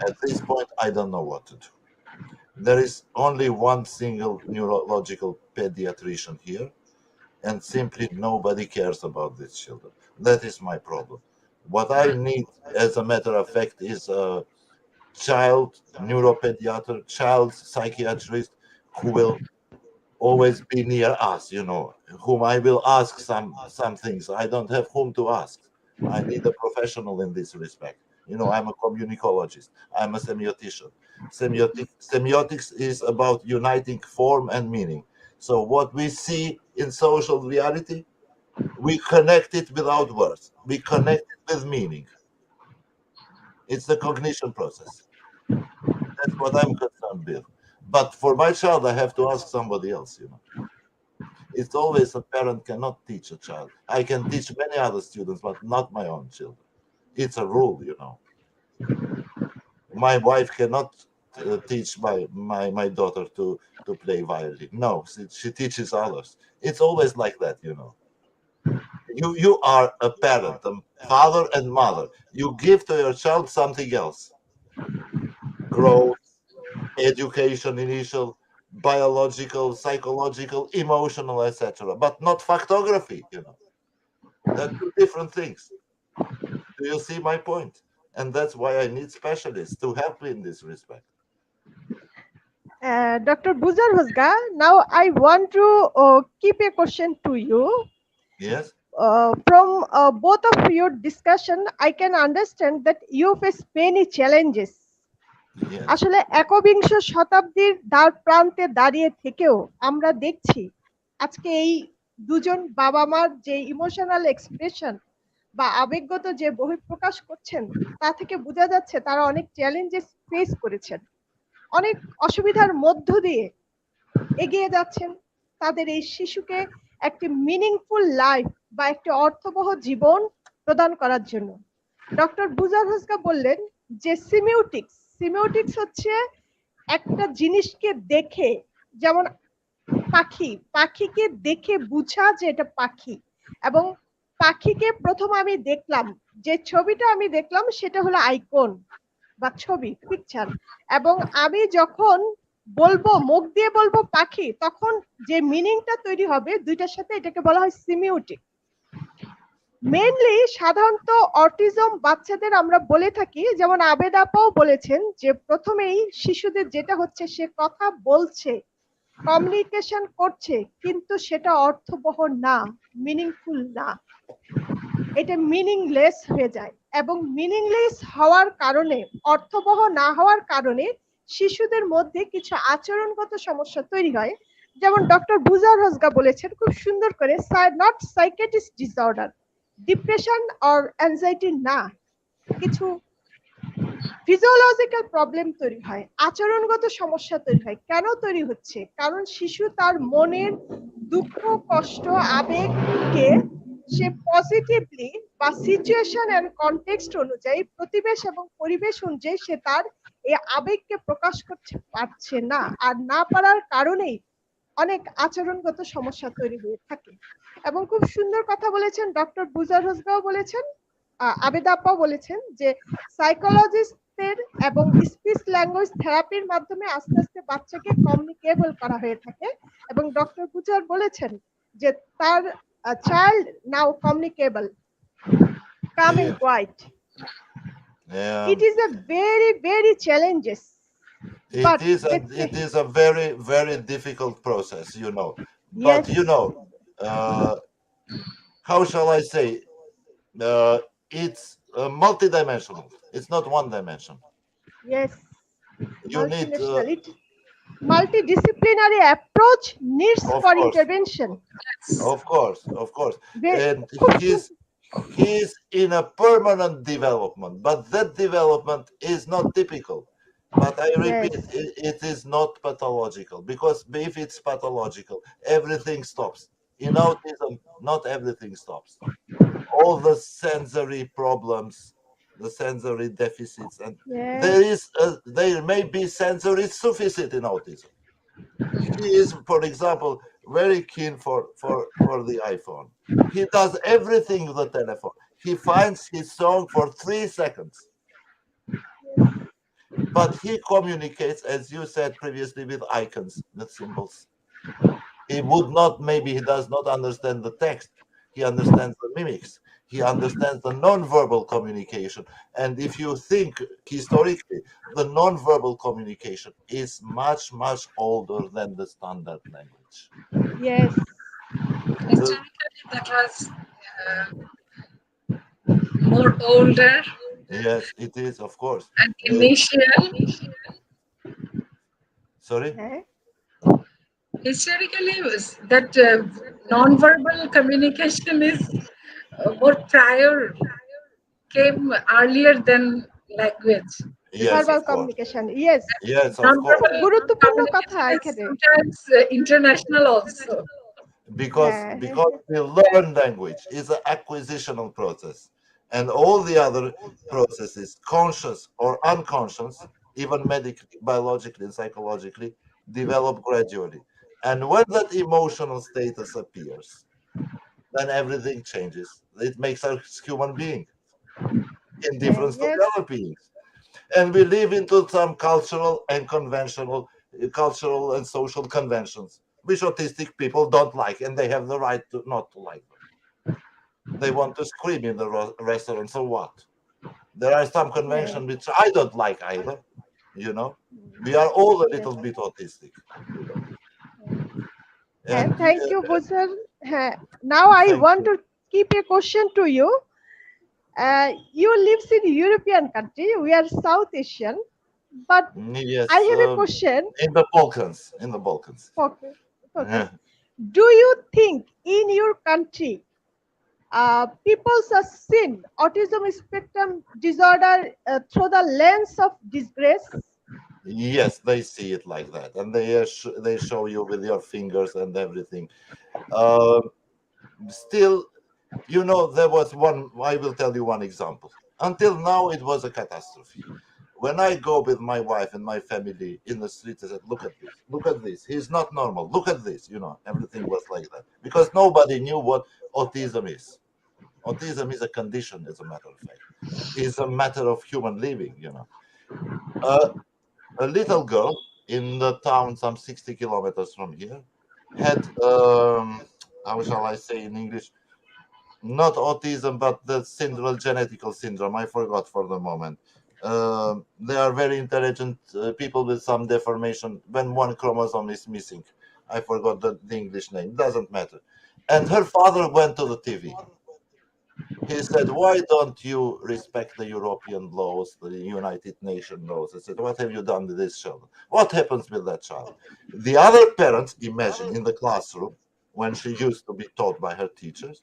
At this point, I don't know what to do. There is only one single neurological pediatrician here, and simply nobody cares about these children. That is my problem. What I need, as a matter of fact, is a child neuropediatrist, child psychiatrist who will always be near us, whom I will ask some things. I don't have whom to ask. I need a professional in this respect. I'm a communicologist. I'm a semiotician. Semiotics is about uniting form and meaning. So what we see in social reality, we connect it without words. We connect it with meaning. It's the cognition process. That's what I'm concerned with. But for my child, I have to ask somebody else. It's always a parent cannot teach a child. I can teach many other students, but not my own children. It's a rule. My wife cannot teach my daughter to play violin. No, she teaches others. It's always like that. You are a parent, a father and mother. You give to your child something else. Growth, education, initial, biological, psychological, emotional, etc. But not factography. They're two different things. Do you see my point? And that's why I need specialists to help me in this respect. Dr. Bujar Hosga, now I want to keep a question to you. Yes? From both of your discussion, I can understand that you face many challenges. Yes. আসলে একবিংশ শতাব্দীর দ্বার প্রান্তে দাঁড়িয়ে থেকেও আমরা দেখছি আজকে এই দুজন বাবা মার যে ইমোশনাল এক্সপ্রেশন বা আবেগগত যে বহিঃপ্রকাশ করছেন তা থেকে বোঝা যাচ্ছে তারা অনেক চ্যালেঞ্জেস ফেস করেছেন, অনেক অসুবিধার মধ্য দিয়ে এগিয়ে যাচ্ছেন তাদের এই শিশুকে একটি মিনিংফুল লাইফ বা একটি অর্থবহ জীবন প্রদান করার জন্য। ডক্টর বুজার হোসকা বললেন যে সিমিউটিক্স হচ্ছে একটা জিনিসকে দেখে, যেমন পাখিকে দেখে বুঝা যে এটা পাখি, এবং পাখিকে প্রথম আমি দেখলাম, যে ছবিটা আমি দেখলাম সেটা হলো আইকন বা ছবি, পিকচার, এবং আমি যখন বলবো মুখ দিয়ে বলবো পাখি, তখন যে মিনিংটা তৈরি হবে দুইটার সাথে, এটাকে বলা হয় সিমিউটিক। মেইনলি সাধারণত অটিজম বাচ্চাদের আমরা বলে থাকি, যেমন আবেদ আপাও বলেছেন যে প্রথমেই শিশুদের যেটা হচ্ছে সে কথা বলছে, কমিউনিকেশন করছে, কিন্তু সেটা অর্থবহ না, মিনিংফুল না, এটা মিনিংলেস হয়ে যায়। এবং মিনিংলেস হওয়ার কারণে, অর্থবহ না হওয়ার কারণে শিশুদের মধ্যে কিছু আচরণগত সমস্যা তৈরি হয়। যেমন ডক্টর বুজার হজগা বলেছেন খুব সুন্দর করে, not psychiatrist disorder, depression or anxiety না, কিছু ফিজিওলজিক্যাল প্রবলেম তৈরি হয়, আচরণগত সমস্যা তৈরি হয়। কেন তৈরি হচ্ছে? কারণ শিশু তার মনের দুঃখ, কষ্ট, আবেগকে সে পজিটিভলি বা সিচুয়েশন এন্ড কনটেক্সট অনুযায়ী, প্রতিবেশ এবং পরিবেশ অনুযায়ী সে তার এই আবেগকে প্রকাশ করতে পারছে না, আর না পারার কারণেই অনেক আচরণগত সমস্যা তৈরি হয়ে থাকে। এবং খুব সুন্দর কথা বলেছেন ডক্টর বুজার হোসগাও বলেছেন, আবেদা আপাও বলেছেন যে সাইকোলজিস্টদের এবং স্পিচ ল্যাঙ্গুয়েজ থেরাপির মাধ্যমে আস্তে আস্তে বাচ্চাকে কমিউনিকেবল করা হয়ে থাকে। এবং ডক্টর বুজার বলেছেন যে তার child now communicable, calm Yeah, and quite. yeah. It is a very very challenges, It but is, with and it is a very, very difficult process, you know. yes, But uh, how shall I say? Uh, it's multidimensional. It's not one dimension. yes, You need, multinational, it multidisciplinary approach needs of for course, intervention. of course, Ve- and খুব he's he's in a permanent development, but that development is not typical. But I yes, repeat, it is not pathological, because if it's pathological, everything stops. In autism, not everything stops. All the sensory problems, the sensory deficits, and yes, there may be sensory sufficit in autism. He is, for example, very keen for the iPhone. He does everything with the telephone. He finds his song for 3 seconds, but he communicates, as you said previously, with icons, with symbols. He would not, maybe he does not understand the text. He understands the mimics. He understands the non-verbal communication. And if you think historically, the non-verbal communication is much, much older than the standard language. yes, The, Historically, that was more older yes, it is, of course. and Uh, initial. sorry? হ্যাঁ, Historically, was that non-verbal communication is more prior, came earlier than language. Yes, verbal of course. Communication, yes. Yes, of খুব course. Non-verbal গুরুত্বপূর্ণ কথা communication is এখানে। sometimes international also. because হ্যাঁ, হ্যাঁ, because we learn language is an acquisitional process, and all the other processes, conscious or unconscious, even medically, biologically, and psychologically, develop gradually. And when that emotional status appears, then everything changes. It makes us human beings in হ্যাঁ, difference to yes, the other beings, and we live into some cultural and conventional, cultural and social conventions which autistic people don't like, and they have the right to not to like them. They want to scream in the restaurant, so what? There are some হ্যাঁ, conventions which I don't like either. We are all a yes, little bit autistic, হ্যাঁ, and thank you Bujar. হ্যাঁ, now I thank want you. To keep a question to you. You lives in European country, we are South Asian, but I Yes, have a question. in the Balkans, in the Balkans. Okay, okay. Do you think in your country people are seen autism spectrum disorder through the lens of disgrace? Yes, they see it like that, and they show you with your fingers and everything. Uh, Still, there was one. I will tell you one example. Until now, it was a catastrophe. When I go with my wife and my family in the street, I said, "Look at this! Look at this! He's not normal. Look at this!" Everything was like that because nobody knew what autism is. Autism is a condition, as a matter of fact. It's a matter of human living. Uh, a little girl in the town, some 60 kilometers from here, had how shall I say in English? Not autism, but the genetical syndrome. I forgot for the moment. They are very intelligent people with some deformation when one chromosome is missing. I forgot the English name. Doesn't matter. And her father went to the TV. He said, "Why don't you respect the European laws, the United Nations laws?" I said, "What have you done with this child? What happens with that child?" The other parent, imagine, in the classroom, when she used to be taught by her teachers,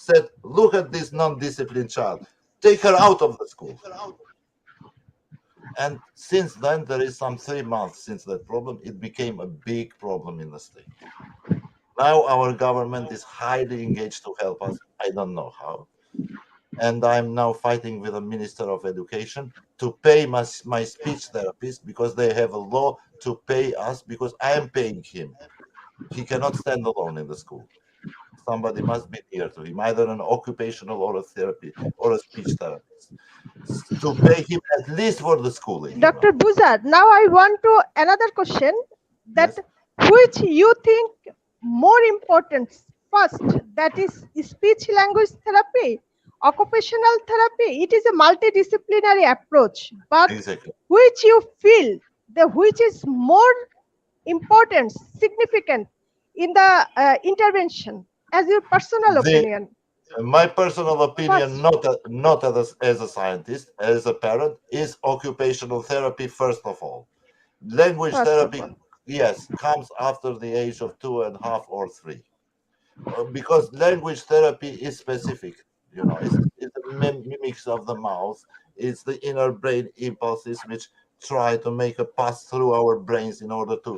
said, "Look at this non-disciplined child. Take her out of the school." And since then, there is some 3 months since that problem, it became a big problem in the state. Now our government is highly engaged to help us. I don't know how. And I'm now fighting with the Minister of Education to pay my speech therapist, because they have a law to pay us, because I am paying him. He cannot stand alone in the school. Somebody must be near to him, either an occupational or a therapy or a speech therapist, to pay him at least for the schooling, Dr. Buzar, now I want to another question, that Yes. which you think more important first, that is speech language therapy, occupational therapy. It is a multidisciplinary approach, but Exactly. which you feel the which is more important, significant in the intervention, as your personal The opinion? My personal opinion, First, not as a scientist, as a parent, is occupational therapy first of all. Language first of therapy, all. yes, comes after the age of 2.5 or 3, because language therapy is specific. It's the mimics of the mouth. It's the inner brain impulses which try to make a pass through our brains in order to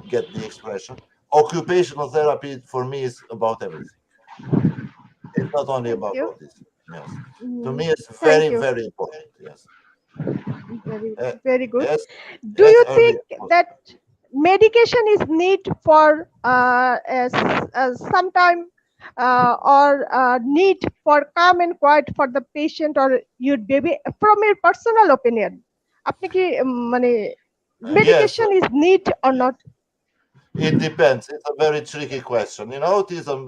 get the expression. Occupational therapy for me is about everything. It's not only Thank about you. autism. Yes, to Mm, me, it's thank very, you. very important. Yes, Very, Uh, very good. as Do as you early think as possible. that medication is need for sometime or need for calm and quiet for the patient or your baby? From your personal opinion, আপনি কি মানে Yes, medication is need or not? it depends. It's a very tricky question. In autism,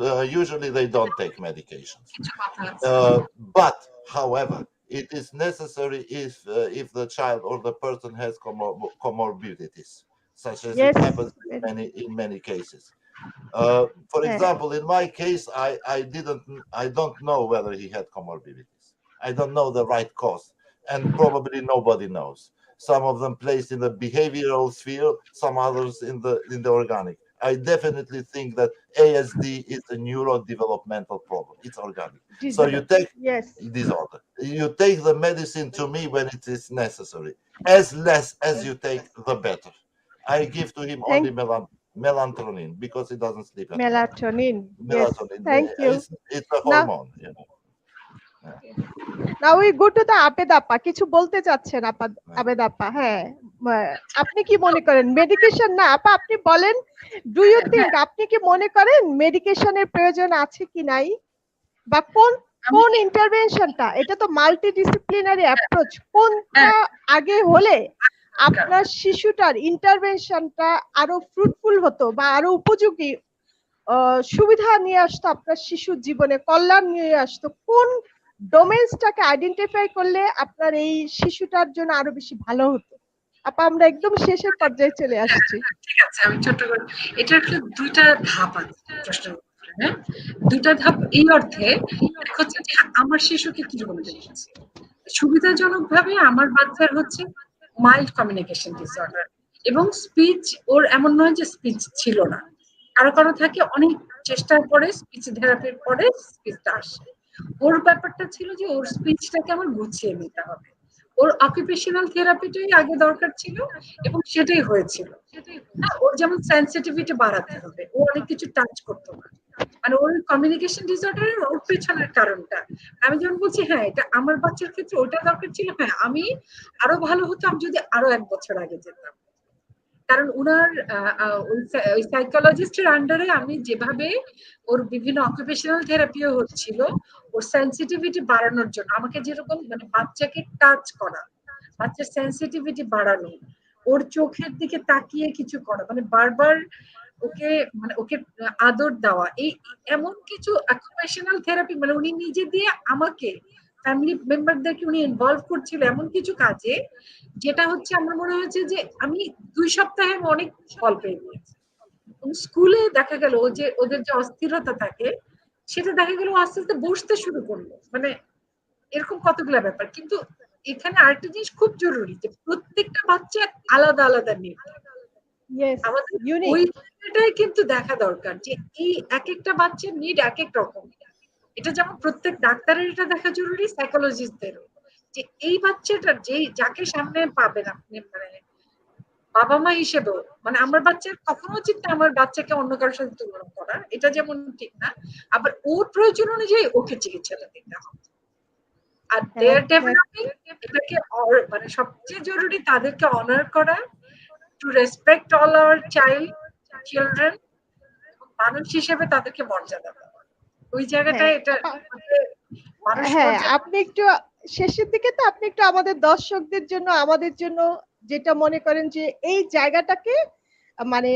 usually they don't take medications. কিছু কথা আছে। But, however, it is necessary if the child or the person has comorbidities, such as it Yes. happens in many cases. For হ্যাঁ, example, in my case, I don't know whether he had comorbidities. I don't know the right cause, and probably nobody knows. Some of them placed in the behavioral sphere, some others in the organic. I definitely think that ASD is a neurodevelopmental problem. It's organic. So you develop. take Yes. disorder. You take the medicine to me when it is necessary. As less as you take, the better. I give to him Thank only melatonin because he doesn't sleep at night. melatonin. Yes. Melatonin, Thank you. it's a Now, hormone. Yeah. Now we go to the Abed apa, কিছু বলতে চাচ্ছেন আপা? Yeah. আবেদ আপা, হ্যাঁ, আপনি কি মনে করেন মেডিকেশন না আপা, আপনি বলেন, ডু ইউ হ্যাঁ, থিংক, হ্যাঁ, আপনি কি মনে করেন মেডিকেশনের প্রয়োজন আছে কি নাই, বা কোন আমি কোন ইন্টারভেনশনটা, এটা তো মাল্টি ডিসিপ্লিনারি অ্যাপ্রোচ, হ্যাঁ, কোনটা আগে হলে দরকার। আপনার শিশুটার ইন্টারভেনশনটা আরো ফ্রুটফুল হতো বা আরো উপযোগী সুবিধা নিয়ে আসতো, আপনার শিশুর জীবনে কল্যাণ নিয়ে আসতো, কোন ডোমেইনসটাকে আইডেন্টিফাই করলে আপনার এই শিশুটার জন্য আরো বেশি ভালো হতো? আপা, আমরা একদম শেষের পর্যায়ে চলে হ্যাঁ, আসছি। ঠিক আছে, আমি ছোট্ট করে এটার আসলে ২ টা ধাপ আছে প্রশ্নের উত্তরে, হ্যাঁ? ২ টা ধাপ এই অর্থে, এক হচ্ছে যে আমার শিশুকে কিরকম দেখেছি। সুবিধাজনকভাবে আমার বাচ্চার হচ্ছে মাইল্ড কমিউনিকেশন ডিসঅর্ডার এবং স্পিচ ওর এমন নয় যে স্পিচ ছিল না। কারো, কারো থাকে অনেক চেষ্টার পরে স্পিচ থেরাপির পরে স্পিচটা আসে। ওর ব্যাপারটা ছিল যে ওর স্পিচটাকে আমার গুছিয়ে নিতে হবে। ওর অকুপেশনাল থেরাপিটাই আগে দরকার ছিল এবং সেটাই হয়েছিল। হ্যাঁ, ওর যেমন সেনসিটিভিটি বাড়াতে হবে। ও অনেক কিছু টাচ করতো না। মানে ওর কমিউনিকেশন ডিসঅর্ডারের ওর পেছনের কারণটা। আমি যেমন বলছি, হ্যাঁ, এটা আমার বাচ্চার ক্ষেত্রে ওটা দরকার ছিল। হ্যাঁ, আমি আরো ভালো হতাম যদি আরো ১ বছর আগে যেতাম। কারণ উনার ওই সাইকোলজিস্টের আন্ডারে আমি যেভাবে ওর বিভিন্ন অকুপেশনাল থেরাপিও হচ্ছিল, ওর সেনসিটিভিটি বাড়ানোর জন্য আমাকে যেরকম মানে বাচ্চাকে টাচ করা, বাচ্চার সেনসিটিভিটি বাড়ানো, ওর চোখের দিকে তাকিয়ে কিছু করা, মানে বারবার ওকে মানে ওকে আদর দেওয়া, এই এমন কিছু অকুপেশনাল থেরাপি, মানে উনি নিজে দিয়ে আমাকে ফ্যামিলি মেম্বারদেরকে উনি ইনভলভ করছিল এমন কিছু কাজে, যেটা হচ্ছে আমার মনে হয়েছে যে আমি ২ সপ্তাহে অনেক ফল পেয়ে গিয়েছি। স্কুলে দেখা গেল যে ওদের যে অস্থিরতা থাকে, সেটা দেখা গেল আস্তে আস্তে বসতে শুরু করলো, মানে এরকম কতগুলা ব্যাপার। কিন্তু এখানে আরেকটা জিনিস খুব জরুরি, যে প্রত্যেকটা বাচ্চা আলাদা আলাদা নিড। ইয়েস, আমাদের ইউনিক। ওই জায়গাটাই কিন্তু দেখা দরকার, যে এই এক একটা বাচ্চার নিড এক এক রকম। এটা যেমন প্রত্যেক ডাক্তারের এটা দেখা জরুরি, সাইকোলজিস্টদেরও, যে এই বাচ্চাটার যেই যাকে সামনে পাবেন আপনি, মানে বাবা মা হিসেবেও, মানে আমার বাচ্চার কখনো উচিত না আমার বাচ্চাকে অন্য কারোর সাথে তুলনা করা, এটা যেমন ঠিক না। আবার ওর প্রয়োজন অনুযায়ী ওকে চিকিৎসাটা দিতে হবে। আর দেয়ার ডেভেলপিং, এটাকে মানে সবচেয়ে জরুরি তাদেরকে অনার করা, to respect all our children, এবং মানুষ হিসেবে তাদেরকে মর্যাদা দেওয়া। ওই হ্যাঁ জায়গাটায় এটা আপা, মানুষ হ্যাঁ মর্যাদা। আপনি একটু শেষের দিকে তো আপনি একটু আমাদের দর্শকদের জন্য, আমাদের জন্য যেটা মনে করেন যে এই জায়গাটাকে, মানে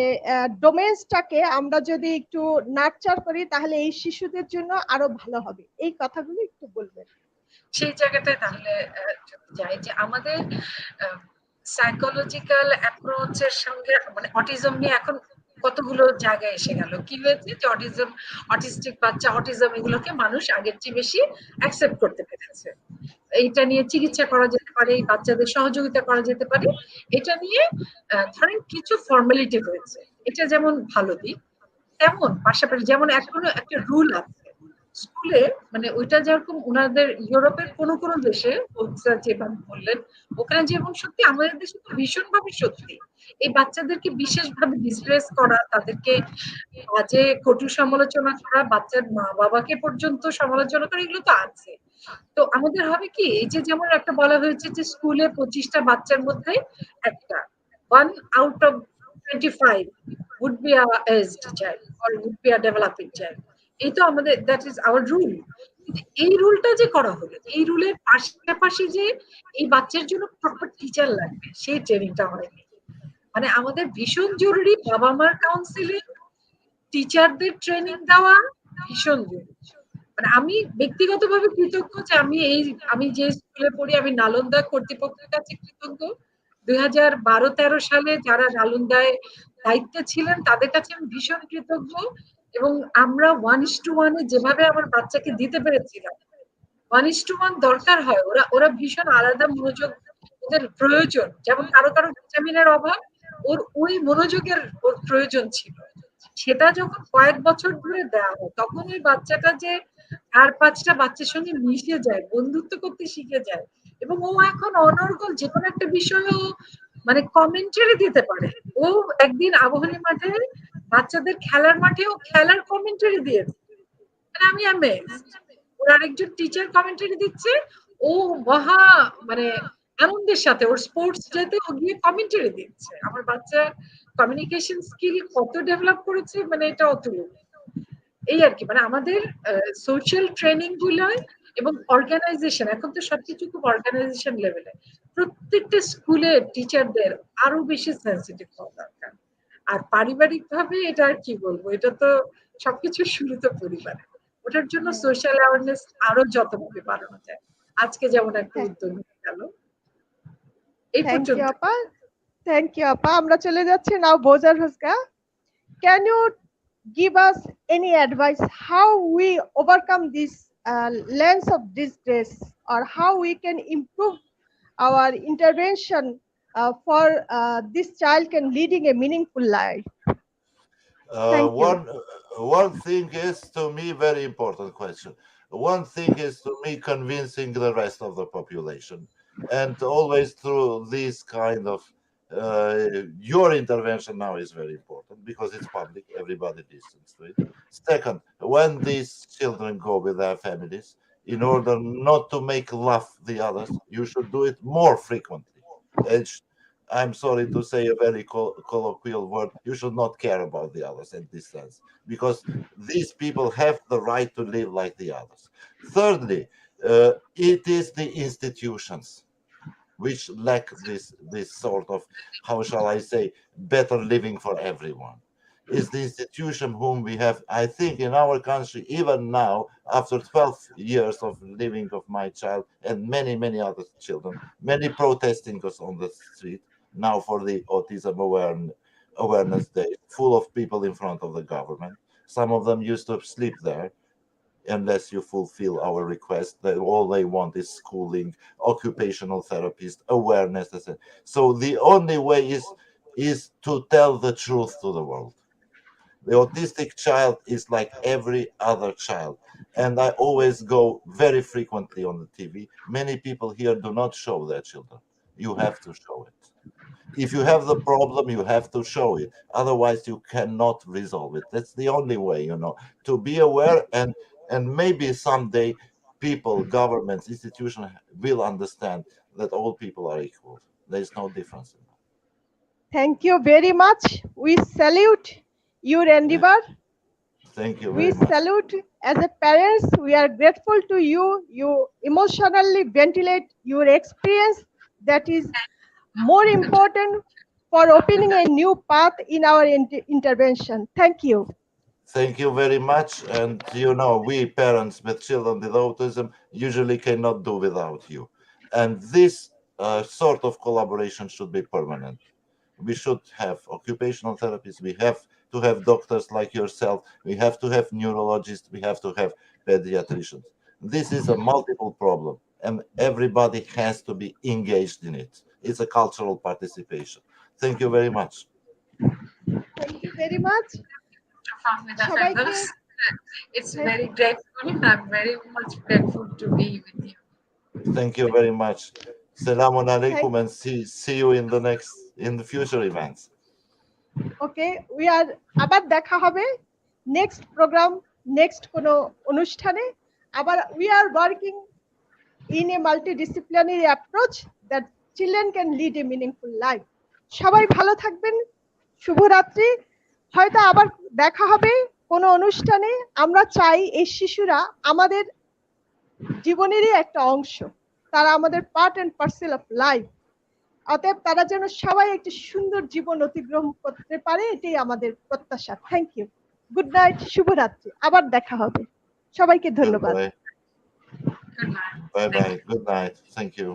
ডোমেন্সটাকে আমরা যদি একটু নার্চার করি তাহলে এই শিশুদের জন্য আরো ভালো হবে, এই কথাগুলো একটু বলবেন। সেই জায়গাটায় তাহলে যদি যাই, যে আমাদের সাইকোলজিক্যাল অ্যাপ্রোচের সঙ্গে, মানে অটিজম নিয়ে এখন কতগুলো জায়গায় এসে গেল। কি হয়েছে যে অটিজম, অটিস্টিক বাচ্চা, অটিজম, এগুলোকে মানুষ আগের চেয়ে বেশি অ্যাকসেপ্ট করতে পেরেছে। এইটা নিয়ে চিকিৎসা করা যেতে পারে, এই বাচ্চাদের সহযোগিতা করা যেতে পারে। এটা নিয়ে ধরেন কিছু ফর্মালিটি হয়েছে, এটা যেমন ভালো দিক। তেমন পাশাপাশি যেমন এখনো একটা রুল আছে স্কুলে, মানে ওইটা যেরকম ওনাদের ইউরোপের কোন কোন দেশে, যেভাবে বললেন ওখানে যেমন সত্যি, আমাদের দেশে তো ভীষণ ভাবে সত্যি এই বাচ্চাদেরকে বিশেষভাবে ডিসপ্লেস করা, তাদেরকে বাজে কটু সমালোচনা করা, বাচ্চার মা বাবাকে পর্যন্ত সমালোচনা করা, এগুলো তো আছে। তো আমাদের হবে কি, এই যে যেমন একটা বলা হয়েছে যে স্কুলে 25টা বাচ্চার মধ্যে একটা, 1 out of 25 would be a aged child or would be a developing child। এই তো আমাদের, দ্যাট ইজ আওয়ার রুল। কিন্তু এই রুলটা যে করা হলো, এই রুলের পাশাপাশি যে এই বাচ্চার জন্য প্রপার টিচার লাগবে, সেই ট্রেনিংটা হয়নি। মানে আমাদের ভীষণ জরুরি বাবা মার কাউন্সিলিং, টিচারদের ট্রেনিং দেওয়া, ভীষণ জরুরি। মানে আমি ব্যক্তিগতভাবে কৃতজ্ঞ যে আমি যে স্কুলে পড়ি, আমি নালন্দা কর্তৃপক্ষের কাছে কৃতজ্ঞ। 2012-13 সালে যারা নালন্দায় দায়িত্বে ছিলেন তাদের কাছে আমি ভীষণ কৃতজ্ঞ। এবং আমরা 1:1 যেভাবে আমার বাচ্চাকে দিতে পেরেছিলাম, 1:1 দরকার হয়, ওরা ওরা ভীষণ আলাদা মনোযোগ ওদের প্রয়োজন, যেমন কারো কারো ভিটামিনের অভাব, ওর ওই মনোযোগের ওর প্রয়োজন ছিল। সেটা যখন কয়েক বছর ধরে দেওয়া হয়, তখন ওই বাচ্চাটা যে 4-5টা বাচ্চার সঙ্গে মিশে যায়, বন্ধুত্ব করতে শিখে যায়, এবং ও এখন অনর্গল যে কোনো একটা বিষয়ে ও মানে কমেন্টারি দিতে পারে। ও একদিন আবাহনী মাঠে বাচ্চাদের খেলার মাঠে ও খেলার কমেন্টারি দিয়েছে, মানে আমি অ্যামেজড। ওর আরেকজন টিচার কমেন্টারি দিচ্ছে, ও মহা মানে আনন্দের সাথে ওর স্পোর্টস ডেতে ও গিয়ে কমেন্টারি দিচ্ছে। আমার বাচ্চা কমিউনিকেশন স্কিল কত ডেভেলপ করেছে, মানে এটা অতুলনীয়। এই আর কি, মানে আমাদের সোশ্যাল ট্রেনিং গুলো এবং অর্গানাইজেশন, এখন তো সবকিছু খুব অর্গানাইজেশন লেভেলে, প্রত্যেকটা স্কুলে টিচারদের আরো বেশি সেন্সিটিভ হওয়া দরকার। আর পারিবারিক ভাবে এটা আর কি বলবো, এটা তো সবকিছু শুরু তো পরিবারে। ওটার জন্য সোশ্যাল অ্যাওয়ারনেস আরো যতভাবে বাড়ানো যায়, আজকে যেমন একটা হ্যাঁ, উদ্যোগ নিয়ে গেল, এই থ্যাংক ইউ পর্যন্ত। আপা, থ্যাংক ইউ আপা। আমরা চলে যাচ্ছি নাও বোজার হোসকা। Can you give us any advice how we overcome this lens of disgrace, or how we can improve our intervention for this child can leading a meaningful life? Uh, Thank you. one one thing is to me very important question. One thing is to me convincing the rest of the population, and always through this kind of your intervention now is very important because it's public, everybody listens to it. Second, when these children go with their families, in order not to make laugh the others, you should do it more frequently. And I'm sorry to say a very colloquial word, you should not care about the others in this sense, because these people have the right to live like the others. Thirdly, it is the institutions which lack this sort of, how shall I say, better living for everyone. Is the institution whom we have, I think, in our country, even now, after 12 years of living of my child and many other children, many protesting us on the street now for the autism awareness day, full of people in front of the government. Some of them used to sleep there. unless you fulfill our request. That all they want is schooling, occupational therapist, awareness. Etc. So the only way is to tell the truth to the world. The autistic child is like every other child. And I always go very frequently on the TV. Many people here do not show their children. You have to show it. If you have the problem, you have to show it. Otherwise, you cannot resolve it. That's the only way, to be aware, and maybe someday people, governments, institutions will understand that all people are equal. There is no difference in Thank you very much. We salute your that. endeavor. Thank you We very much. salute as a parents. We are grateful to you. You emotionally ventilate your experience. That is more important for opening a new path in our intervention. Thank you. Thank you very much. And we parents with children with autism usually cannot do without you. And this sort of collaboration should be permanent. We should have occupational therapists. We have to have doctors like yourself. We have to have neurologists. We have to have pediatricians. This is a multiple problem, and everybody has to be engaged in it. It's a cultural participation. Thank you very much. Thank you very much. Fahmida সবাইকে Fairdous. It's very grateful. I'm very much grateful to be with you. Thank you very much. Selamun thank alaikum, and see you in the future events. Okay we are আবার দেখা হবে next programme next কোনো অনুষ্ঠানে আবার we are working in a multidisciplinary approach that children can lead a meaningful life. সবাই ভালো থাকবেন, শুভরাত্রি। হয়তো আবার দেখা হবে কোনো অনুষ্ঠানে। আমরা চাই এই শিশুরা আমাদের জীবনেরই একটা অংশ, তারা আমাদের part and parcel of life. অতএব তারা যেন সবাই একটি সুন্দর জীবন অতিক্রম করতে পারে, এটাই আমাদের প্রত্যাশা। থ্যাংক ইউ, গুড নাইট, শুভরাত্রি, আবার দেখা হবে। সবাইকে ধন্যবাদ। Goodbye. Good night. Bye Thank bye. you. Good night. Thank you.